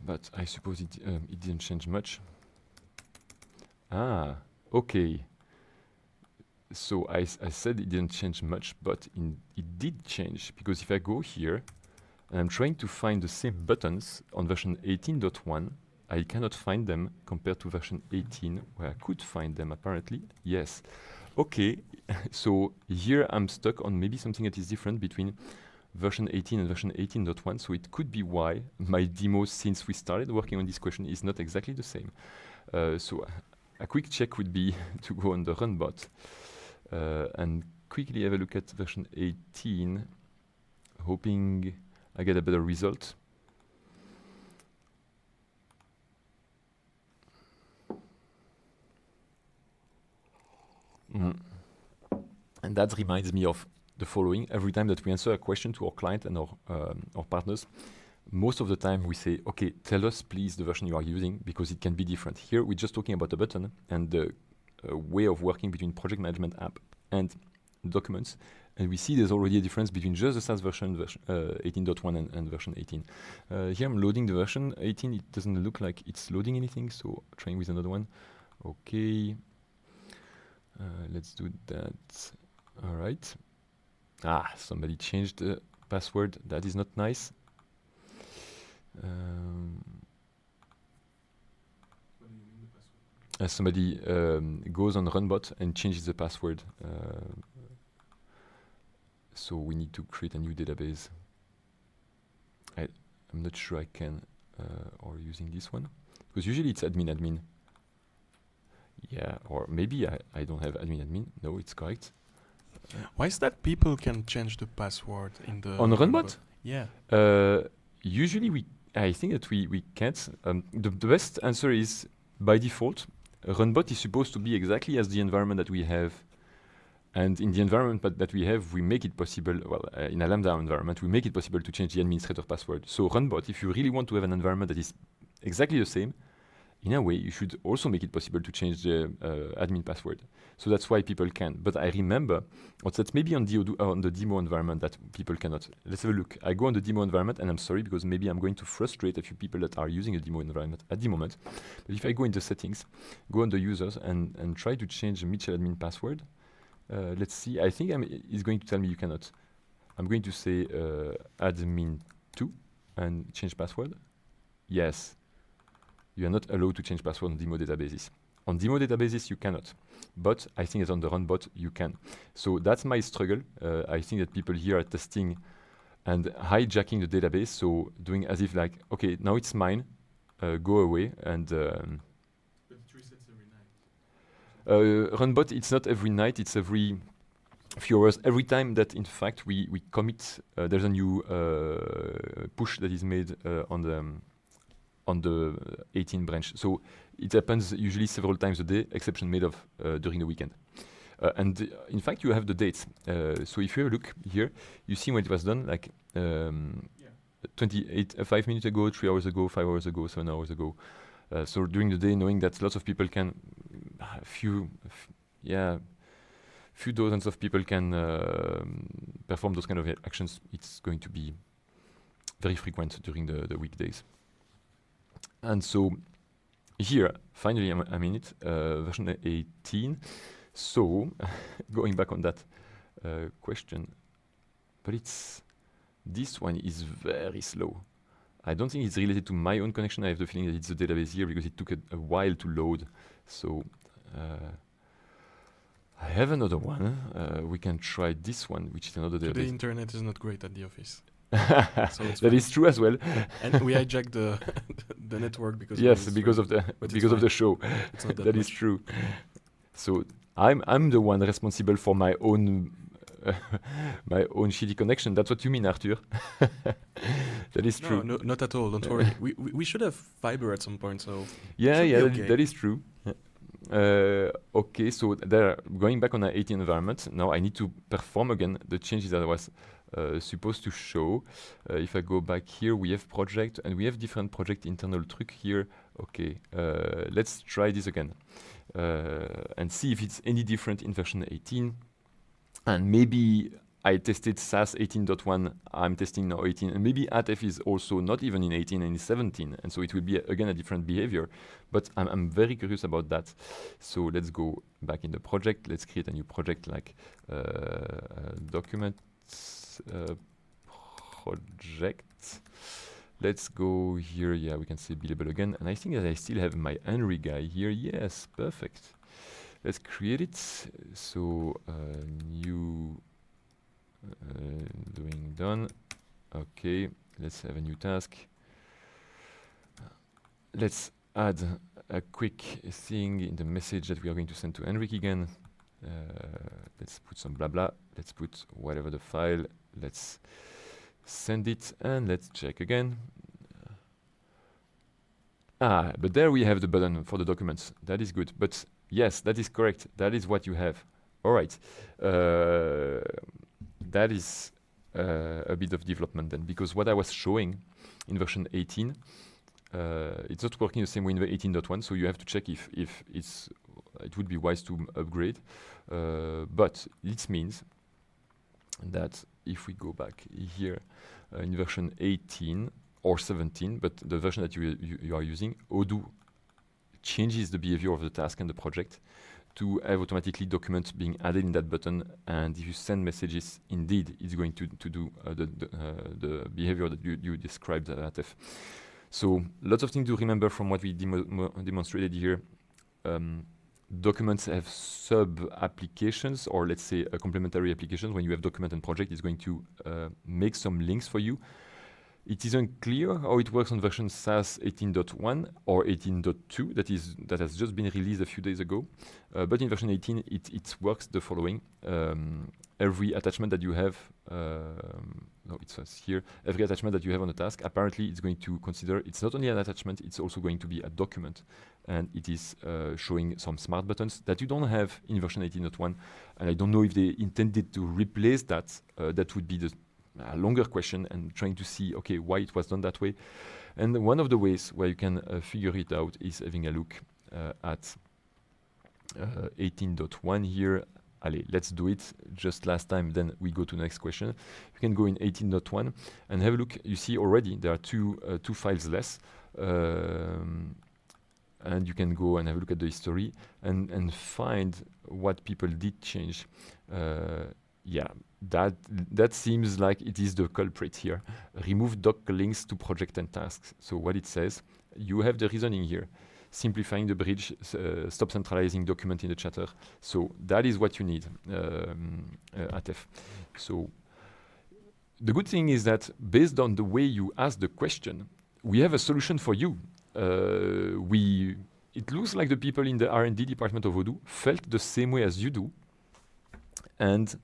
But I suppose it didn't change much. Okay. So I said it didn't change much, but it did change. Because if I go here, and I'm trying to find the same buttons on version 18.1, I cannot find them compared to version 18, where I could find them apparently. Yes. Okay, so here I'm stuck on maybe something that is different between version 18 and version 18.1, so it could be why my demo since we started working on this question is not exactly the same. So a quick check would be to go on the run bot and quickly have a look at version 18, hoping I get a better result. And that reminds me of the following. Every time that we answer a question to our client and our partners, most of the time we say, okay, tell us please the version you are using, because it can be different. Here we're just talking about the button and the way of working between project management app and documents. And we see there's already a difference between just the SaaS version 18.1 and version 18. Here I'm loading the version 18. It doesn't look like it's loading anything, so trying with another one. Okay. Let's do that. All right. Somebody changed the password. That is not nice. What do you mean the password? Somebody goes on Runbot and changes the password. So we need to create a new database. I'm not sure I can, or using this one. Because usually it's admin. Yeah, or maybe I don't have admin. No, it's correct. Why is that people can change the password in the on Runbot? Yeah. Usually I think that we can't. The best answer is by default, Runbot is supposed to be exactly as the environment that we have. And in the environment that we have, we make it possible, in a Lambda environment, we make it possible to change the administrator password. So Runbot, if you really want to have an environment that is exactly the same, in a way, you should also make it possible to change the admin password. So that's why people can. But I remember, that's maybe on the Odoo, on the demo environment that people cannot. Let's have a look. I go on the demo environment, and I'm sorry because maybe I'm going to frustrate a few people that are using a demo environment at the moment. But if I go into settings, go on the users, and try to change the Mitchell admin password, let's see. I think it's going to tell me you cannot. I'm going to say admin2 and change password. Yes. You are not allowed to change password on demo databases. On demo databases, you cannot. But I think that on the Runbot, you can. So that's my struggle. I think that people here are testing and hijacking the database, so doing as if like, okay, now it's mine, go away, and But it resets every night. runbot, it's not every night, it's every few hours. Every time that, in fact, we commit, there's a new push that is made on the 18 branch. So it happens usually several times a day, exception made of during the weekend. And in fact, you have the dates. So if you have a look here, you see when it was done, like 5 minutes ago, 3 hours ago, 5 hours ago, 7 hours ago. So during the day, knowing that lots of people can, few dozens of people can perform those kind of actions, it's going to be very frequent during the weekdays. And so here, finally, I'm in it, version 18. So, going back on that question, but this one is very slow. I don't think it's related to my own connection. I have the feeling that it's the database here because it took a while to load. So, I have another one. We can try this one, which is another database. The internet is not great at the office. So that is true as well. And we hijacked the network because because of the show. That is true. So I'm the one responsible for my own shitty connection. That's what you mean, Arthur? That is true. No, not at all. Don't worry. We should have fiber at some point. So that is true. Okay, so going back on the 18 environment. Now I need to perform again the changes that I was supposed to show. If I go back here, we have project and we have different project internal truc here. Okay, let's try this again and see if it's any different in version 18. And maybe I tested SAS 18.1, I'm testing now 18, and maybe ATF is also not even in 18 and in 17, and so it will be again a different behavior. But I'm very curious about that. So let's go back in the project. Let's create a new project like documents project. Let's go here. Yeah, we can say billable again. And I think that I still have my Henry guy here. Yes, perfect. Let's create it. So new doing done. Okay, let's have a new task. Let's add a quick thing in the message that we are going to send to Henrik again. Let's put some blah blah. Let's put whatever the file. Let's send it and let's check again. But there we have the button for the documents. That is good. But yes, that is correct. That is what you have. All right. That is a bit of development then, because what I was showing in version 18, it's not working the same way in the 18.1. So you have to check if it would be wise to upgrade. But this means that if we go back here in version 18 or 17, but the version that you are using, Odoo changes the behavior of the task and the project to have automatically documents being added in that button. And if you send messages, indeed, it's going to do the behavior that you described at ATF. So lots of things to remember from what we demonstrated here. Documents have sub-applications, or let's say a complementary applications. When you have document and project, it's going to make some links for you. It isn't clear how it works on version SAS 18.1 or 18.2 that has just been released a few days ago. But in version 18, it works the following. Every attachment that you have, it says here, every attachment that you have on a task, apparently it's going to consider, it's not only an attachment, it's also going to be a document. And it is showing some smart buttons that you don't have in version 18.1. And I don't know if they intended to replace that. That would be the longer question, and trying to see, okay, why it was done that way. And one of the ways where you can figure it out is having a look at 18.1 here. Allez, let's do it just last time, then we go to the next question. You can go in 18.1 and have a look. You see already there are two files less. And you can go and have a look at the history and find what people did change. That seems like it is the culprit here. Remove doc links to project and tasks. So what it says, you have the reasoning here. Simplifying the bridge, stop centralizing document in the chatter. So that is what you need, ATF. So the good thing is that based on the way you ask the question, we have a solution for you. It looks like the people in the R&D department of Odoo felt the same way as you do and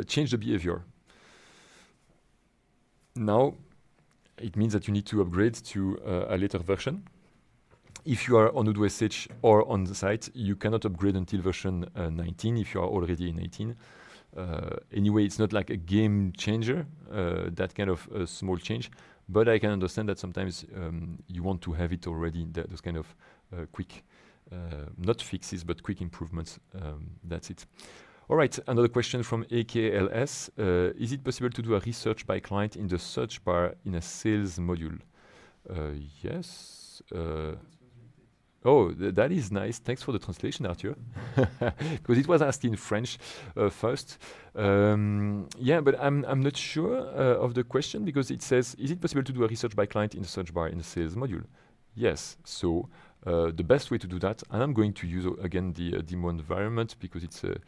changed the behavior. Now, it means that you need to upgrade to a later version. If you are on Odoo SH or on the site, you cannot upgrade until version 19 if you are already in 18. Anyway, it's not like a game changer, that kind of small change, but I can understand that sometimes you want to have it already, those kind of quick, not fixes, but quick improvements. That's it. All right, another question from AKLS. Is it possible to do a research by client in the search bar in a sales module? Yes. That is nice. Thanks for the translation, Arthur. Because it was asked in French first. Yeah, but I'm not sure of the question because it says, is it possible to do a research by client in the search bar in the sales module? Yes. So the best way to do that, and I'm going to use again the demo environment because it's a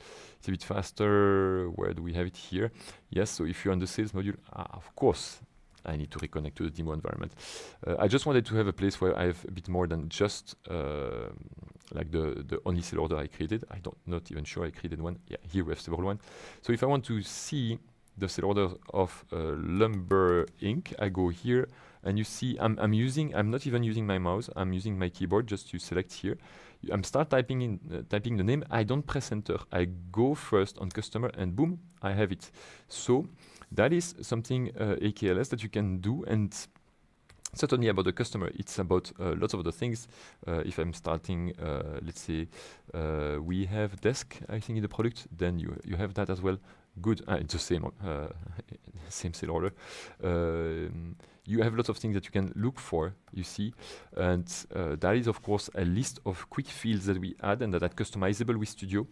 bit faster. Where do we have it here? Yes. So if you're on the sales module, of course, I need to reconnect to the demo environment. I just wanted to have a place where I have a bit more than just like the only sale order I created. Not even sure I created one. Yeah, here we have several ones. So if I want to see the sale order of Lumber Inc., I go here and you see I'm not even using my mouse. I'm using my keyboard just to select here. I'm start typing the name. I don't press enter. I go first on customer and boom, I have it. So that is something AKLS that you can do, and it's not only about the customer, it's about lots of other things. If I'm starting, let's say, we have desk, I think, in the product, then you have that as well. Good, it's the same, same sale order. You have lots of things that you can look for, you see, and that is, of course, a list of quick fields that we add and that are customizable with Studio,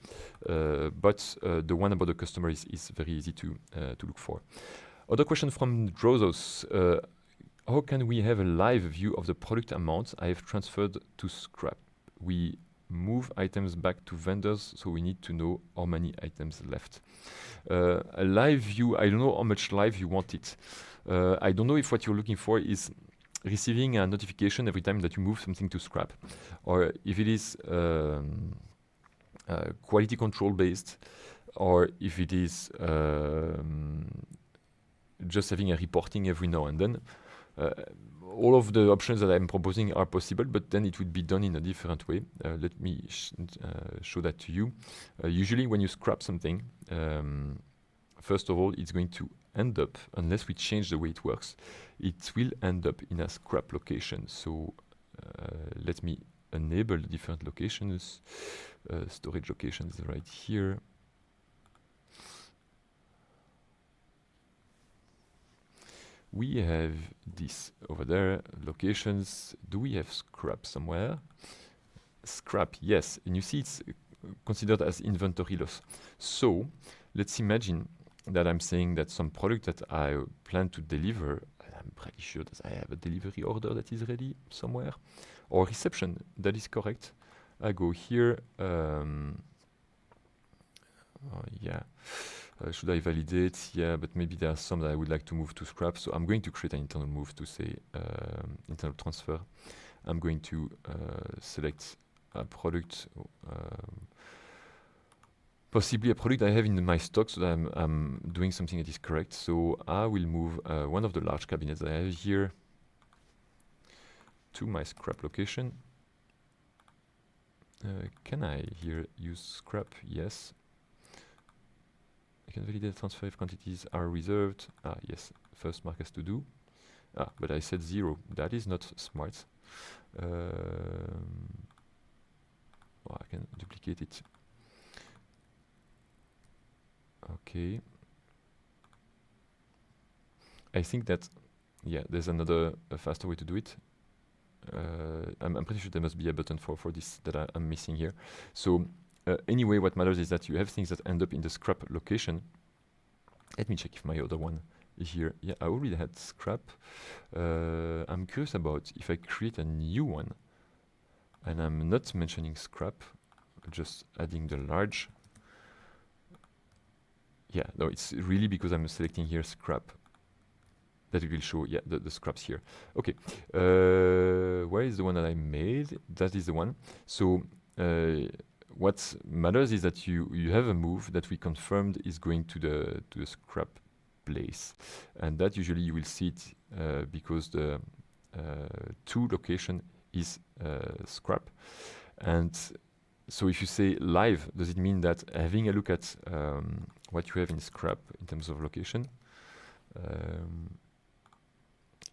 but the one about the customer is very easy to look for. Other question from Drozos. How can we have a live view of the product amount I have transferred to scrap? We move items back to vendors, so we need to know how many items left. A live view, I don't know how much live you want it. I don't know if what you're looking for is receiving a notification every time that you move something to scrap, or if it is quality control based, or if it is just having a reporting every now and then. All of the options that I'm proposing are possible, but then it would be done in a different way. Let me show that to you. Usually when you scrap something, first of all, it's going to end up, unless we change the way it works, it will end up in a scrap location. So let me enable the different locations. Storage locations right here. We have this over there, locations. Do we have scrap somewhere? Scrap, yes. And you see it's considered as inventory loss. So let's imagine that I'm saying that some product that I plan to deliver, I'm pretty sure that I have a delivery order that is ready somewhere, or reception, that is correct. I go here, should I validate? Yeah, but maybe there are some that I would like to move to scrap. So I'm going to create an internal move to say internal transfer. I'm going to select a product, possibly a product I have in my stock, so that I'm doing something that is correct. So I will move one of the large cabinets that I have here to my scrap location. Can I here use scrap? Yes. I can validate transfer if quantities are reserved. Yes, first mark has to do. But I said 0. That is not smart. I can duplicate it. Okay. I think that, yeah, there's another faster way to do it. I'm pretty sure there must be a button for this that I'm missing here. So anyway, what matters is that you have things that end up in the scrap location. Let me check if my other one is here. Yeah, I already had scrap. I'm curious about if I create a new one, and I'm not mentioning scrap, just adding the large Yeah, no, it's really because I'm selecting here scrap that it will show, yeah, the scraps here. Okay, where is the one that I made? That is the one. So what matters is that you have a move that we confirmed is going to the scrap place, and that usually you will see it because the to location is scrap. And so if you say live, does it mean that having a look at what you have in scrap in terms of location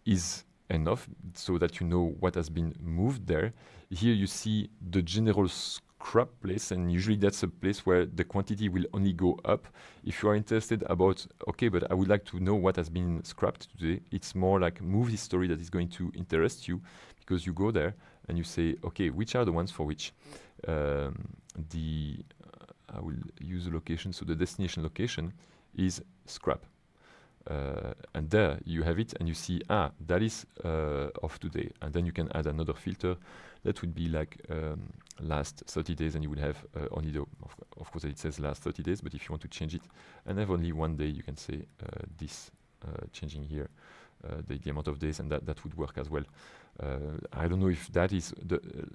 is enough so that you know what has been moved there? Here you see the general scrap place, and usually that's a place where the quantity will only go up. If you are interested about, okay, but I would like to know what has been scrapped today, it's more like move history that is going to interest you, because you go there and you say, okay, which are the ones for which I will use the location, so the destination location is scrap. And there you have it, and you see, that is of today. And then you can add another filter that would be like last 30 days, and you would have only the, of course it says last 30 days, but if you want to change it and have only one day, you can say this, changing here the amount of days, and that would work as well. I don't know if that is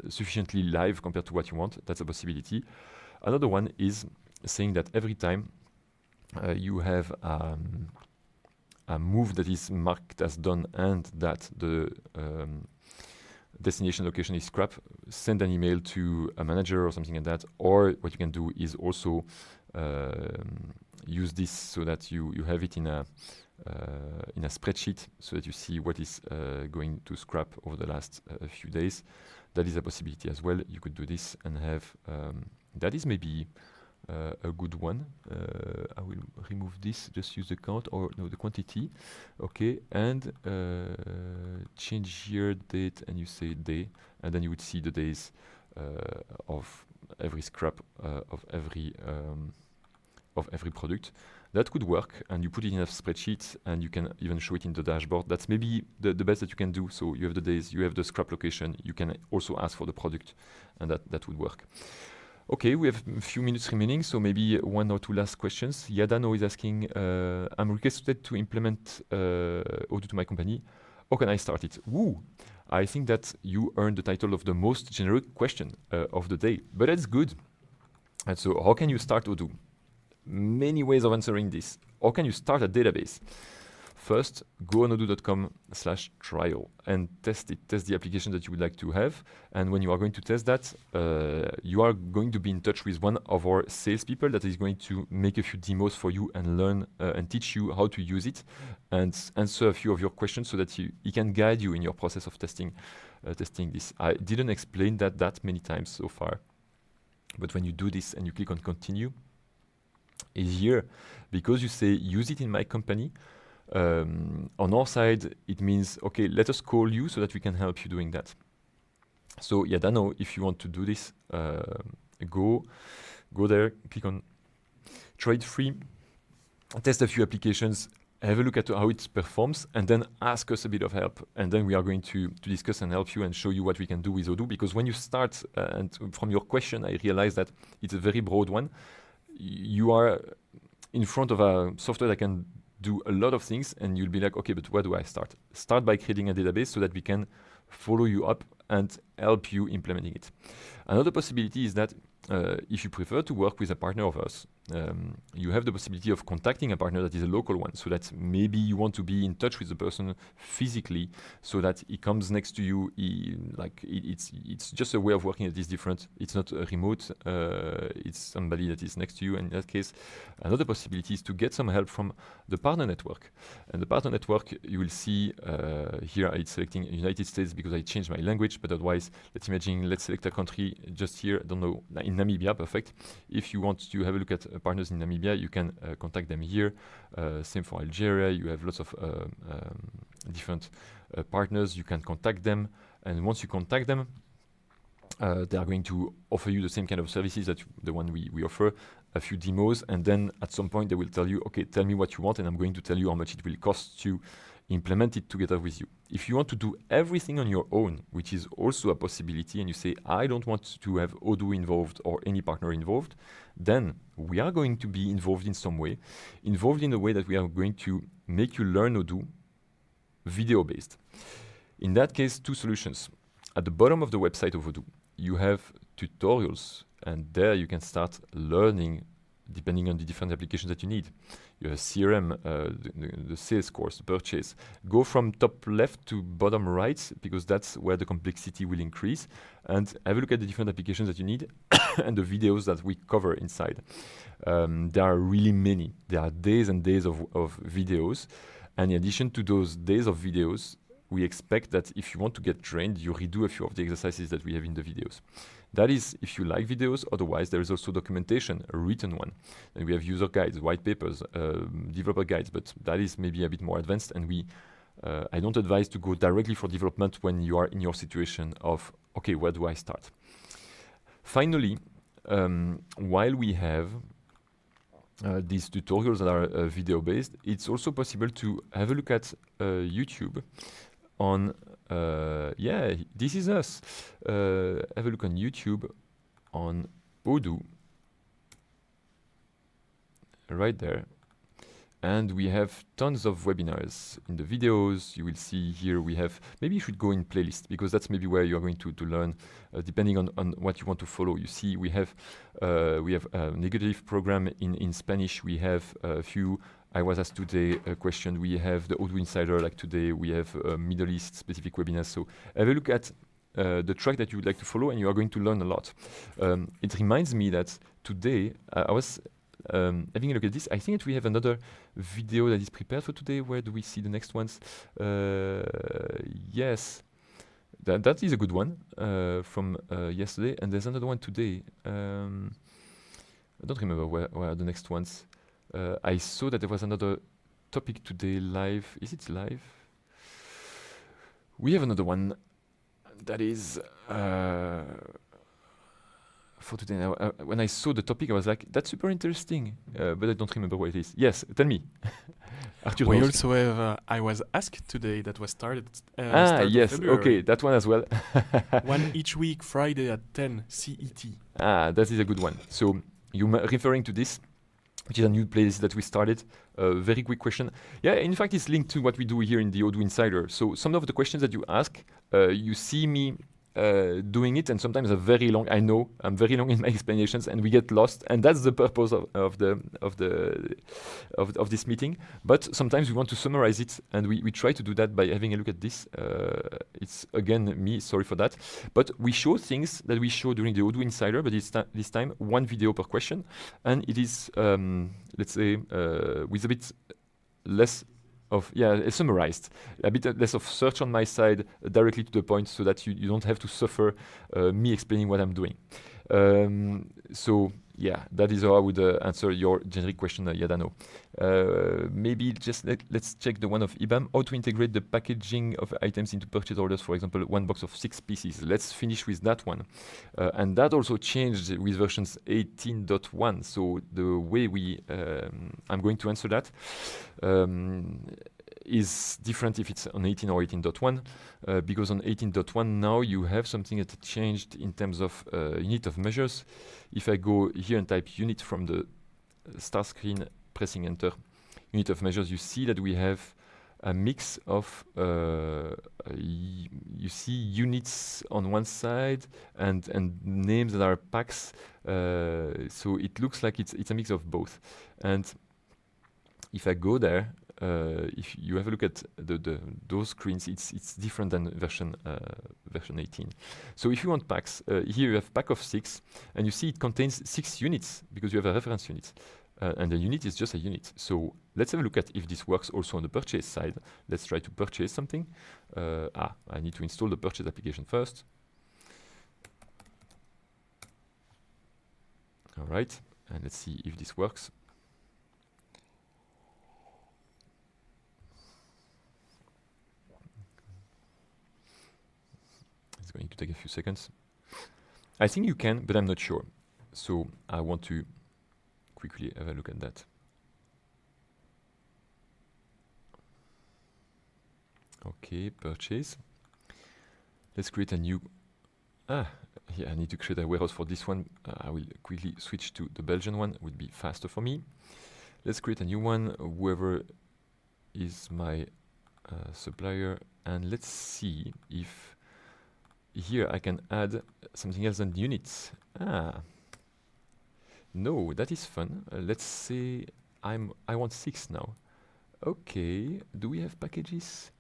sufficiently live compared to what you want. That's a possibility. Another one is saying that every time you have a move that is marked as done and that the destination location is scrap, send an email to a manager or something like that. Or what you can do is also use this so that you have it in a spreadsheet, so that you see what is going to scrap over the last few days. That is a possibility as well. You could do this and have that is maybe a good one. I will remove this, just use the count, or no, the quantity. Okay, and change here date, and you say day, and then you would see the days of every scrap of every product. That could work, and you put it in a spreadsheet, and you can even show it in the dashboard. That's maybe the best that you can do. So you have the days, you have the scrap location, you can also ask for the product, and that would work. Okay, we have a few minutes remaining, so maybe one or two last questions. Yadano is asking, I'm requested to implement Odoo to my company. How can I start it? Woo! I think that you earned the title of the most generic question of the day, but that's good. And so how can you start Odoo? Many ways of answering this. How can you start a database? First, go on odoo.com/trial and test it. Test the application that you would like to have. And when you are going to test that, you are going to be in touch with one of our salespeople that is going to make a few demos for you and learn and teach you how to use it and answer a few of your questions so that he can guide you in your process of testing this. I didn't explain that many times so far. But when you do this and you click on continue, is here because you say use it in my company. On our side, it means, okay, let us call you so that we can help you doing that. So Yadano, if you want to do this, go there, click on trade free, test a few applications, have a look at how it performs, and then ask us a bit of help. And then we are going to discuss and help you and show you what we can do with Odoo. Because when you start, and from your question, I realize that it's a very broad one. You are in front of a software that can do a lot of things, and you'll be like, okay, but where do I start? Start by creating a database so that we can follow you up and help you implementing it. Another possibility is that if you prefer to work with a partner of us, you have the possibility of contacting a partner that is a local one, so that maybe you want to be in touch with the person physically, so that he comes next to you. It's just a way of working that is different. It's not a remote. It's somebody that is next to you. And in that case, another possibility is to get some help from the partner network. And the partner network, you will see here it's selecting United States because I changed my language. But otherwise, let's select a country just here. I don't know, in Namibia, perfect. If you want to have a look at partners in Namibia, you can contact them here. Same for Algeria. You have lots of different partners. You can contact them, and once you contact them, they are going to offer you the same kind of services that the one we offer, a few demos, and then at some point they will tell you, okay, tell me what you want, and I'm going to tell you how much it will cost you implement it together with you. If you want to do everything on your own, which is also a possibility, and you say, I don't want to have Odoo involved or any partner involved, then we are going to be involved in some way, involved in the way that we are going to make you learn Odoo video-based. In that case, two solutions. At the bottom of the website of Odoo, you have tutorials, and there you can start learning depending on the different applications that you need. You have CRM, the sales course, the purchase. Go from top left to bottom right, because that's where the complexity will increase. And have a look at the different applications that you need and the videos that we cover inside. There are really many. There are days and days of videos. And in addition to those days of videos, we expect that if you want to get trained, you redo a few of the exercises that we have in the videos. That is if you like videos. Otherwise, there is also documentation, a written one. And we have user guides, white papers, developer guides, but that is maybe a bit more advanced. And I don't advise to go directly for development when you are in your situation of, okay, where do I start? Finally, while we have these tutorials that are video-based, it's also possible to have a look at YouTube on, yeah, this is us. Have a look on YouTube on Odoo, right there. And we have tons of webinars in the videos. You will see here we have, maybe you should go in playlist, because that's maybe where you're going to learn, depending on what you want to follow. You see we have a negative program in Spanish. We have a few I was asked today a question. We have the Odoo Insider, like today. We have Middle East specific webinars. So have a look at the track that you would like to follow, and you are going to learn a lot. It reminds me that today I was having a look at this. I think that we have another video that is prepared for today. Where do we see the next ones? Yes, that is a good one from yesterday, and there's another one today. I don't remember where are the next ones. I saw that there was another topic today live. Is it live? We have another one that is for today. Now, when I saw the topic, I was like, that's super interesting, but I don't remember what it is. Yes, tell me. Arthur We knows. also have I Was Asked Today that was started. Yes, February. okay, that one as well. One each week, Friday at 10 CET. That is a good one. So you're referring to this, which is a new playlist that we started. Very quick question. Yeah, in fact, it's linked to what we do here in the Odoo Insider. So some of the questions that you ask, you see me doing it, and sometimes I'm very long in my explanations, and we get lost. And that's the purpose of this meeting. But sometimes we want to summarize it, and we try to do that by having a look at this. It's again me, sorry for that. But we show things that we show during the Odoo Insider, but it's this time one video per question, and it is let's say with a bit less of summarized, a bit less of search on my side, directly to the point, so that you don't have to suffer me explaining what I'm doing. So yeah, that is how I would answer your generic question, Yadano. Maybe just let's check the one of IBAM. How to integrate the packaging of items into purchase orders, for example, one box of 6 pieces. Let's finish with that one. And that also changed with versions 18.1. So the way I'm going to answer that is different if it's on 18 or 18.1, because on 18.1 now you have something that changed in terms of unit of measures. If I go here and type unit from the start screen, pressing enter, unit of measures, you see that we have a mix of, you see units on one side and names that are packs. So it looks like it's a mix of both. And if I go there, if you have a look at those screens, it's different than version 18. So if you want packs, here you have pack of 6, and you see it contains 6 units because you have a reference unit, and the unit is just a unit. So let's have a look at if this works also on the purchase side. Let's try to purchase something. I need to install the purchase application first. All right, and let's see if this works. It's going to take a few seconds. I think you can, but I'm not sure. So I want to quickly have a look at that. Okay, purchase. Let's create a new. Yeah, I need to create a warehouse for this one. I will quickly switch to the Belgian one. Would be faster for me. Let's create a new one. Whoever is my supplier, and let's see if here I can add something else than units. No, that is fun. Let's say I want 6 now. Okay, do we have packages?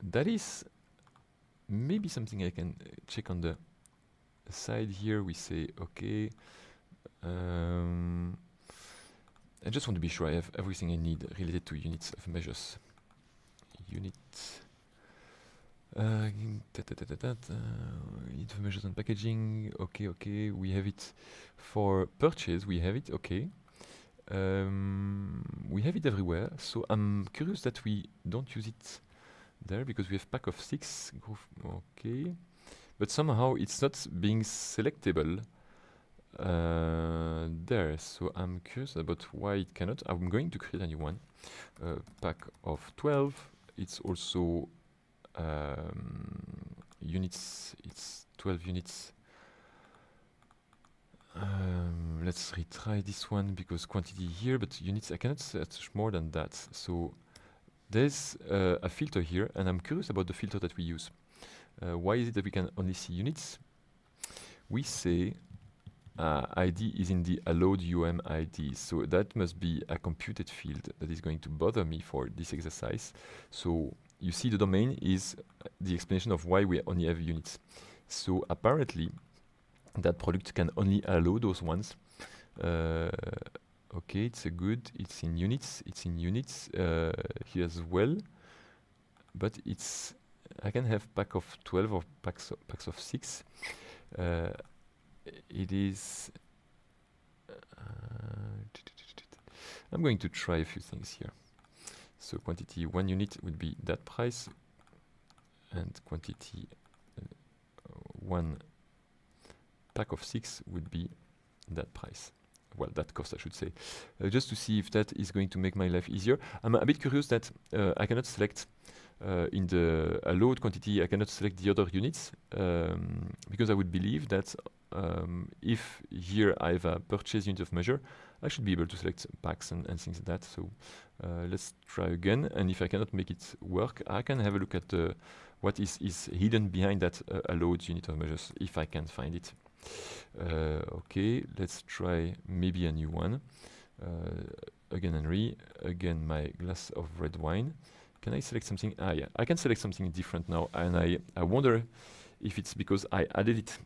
That is maybe something I can check on the side here. We say okay. I just want to be sure I have everything I need related to units of measures. Unit unit of measures and packaging. Okay, we have it for purchase. We have it. Okay. We have it everywhere. So I'm curious that we don't use it there because we have pack of 6. Okay, but somehow it's not being selectable there. So I'm curious about why it cannot. I'm going to create a new one. Pack of 12. It's also units. It's 12 units. Let's retry this one because quantity here, but units I cannot search more than that. So there's a filter here, and I'm curious about the filter that we use. Why is it that we can only see units? We say ID is in the allowed UM ID, so that must be a computed field that is going to bother me for this exercise. So you see the domain is the explanation of why we only have units. So apparently that product can only allow those ones. Okay, it's it's in units, here as well, but I can have pack of 12 or packs of 6. It is I'm going to try a few things here. So quantity 1 unit would be that price, and quantity 1 pack of 6 would be that price. Well, that cost, I should say. Just to see if that is going to make my life easier. I'm a bit curious that I cannot select in the allowed quantity, I cannot select the other units because I would believe that if here I have a purchase unit of measure, I should be able to select packs and things like that. So let's try again. And if I cannot make it work, I can have a look at what is hidden behind that allowed unit of measures if I can find it. Okay, let's try maybe a new one. Again Henry, again my glass of red wine. Can I select something? Yeah, I can select something different now, and I wonder if it's because I added it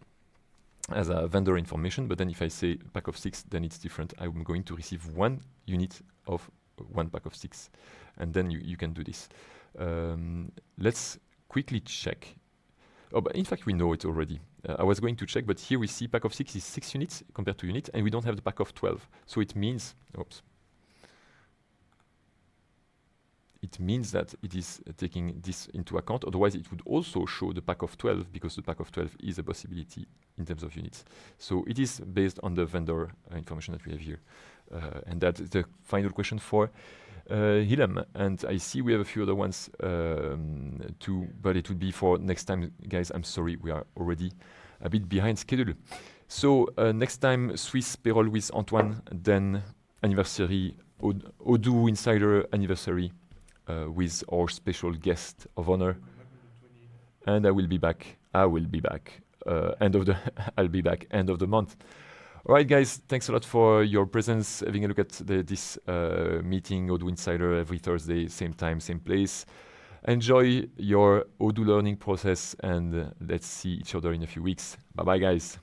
as a vendor information, but then if I say pack of 6, then it's different. I'm going to receive 1 unit of 1 pack of 6, and then you can do this. Let's quickly check. Oh, but in fact we know it already. I was going to check, but here we see pack of 6 is 6 units compared to unit, and we don't have the pack of 12. So it means, it means that it is taking this into account. Otherwise, it would also show the pack of 12 because the pack of 12 is a possibility in terms of units. So it is based on the vendor information that we have here. And that is the final question for Hilem. And I see we have a few other ones too, but it would be for next time. Guys, I'm sorry, we are already a bit behind schedule. So next time, Swiss payroll with Antoine, then anniversary, Odoo Insider anniversary. With our special guest of honor, and I will be back. I'll be back end of the month. All right, guys, thanks a lot for your presence. Having a look at this meeting, Odoo Insider, every Thursday, same time, same place. Enjoy your Odoo learning process, and let's see each other in a few weeks. Bye, bye, guys.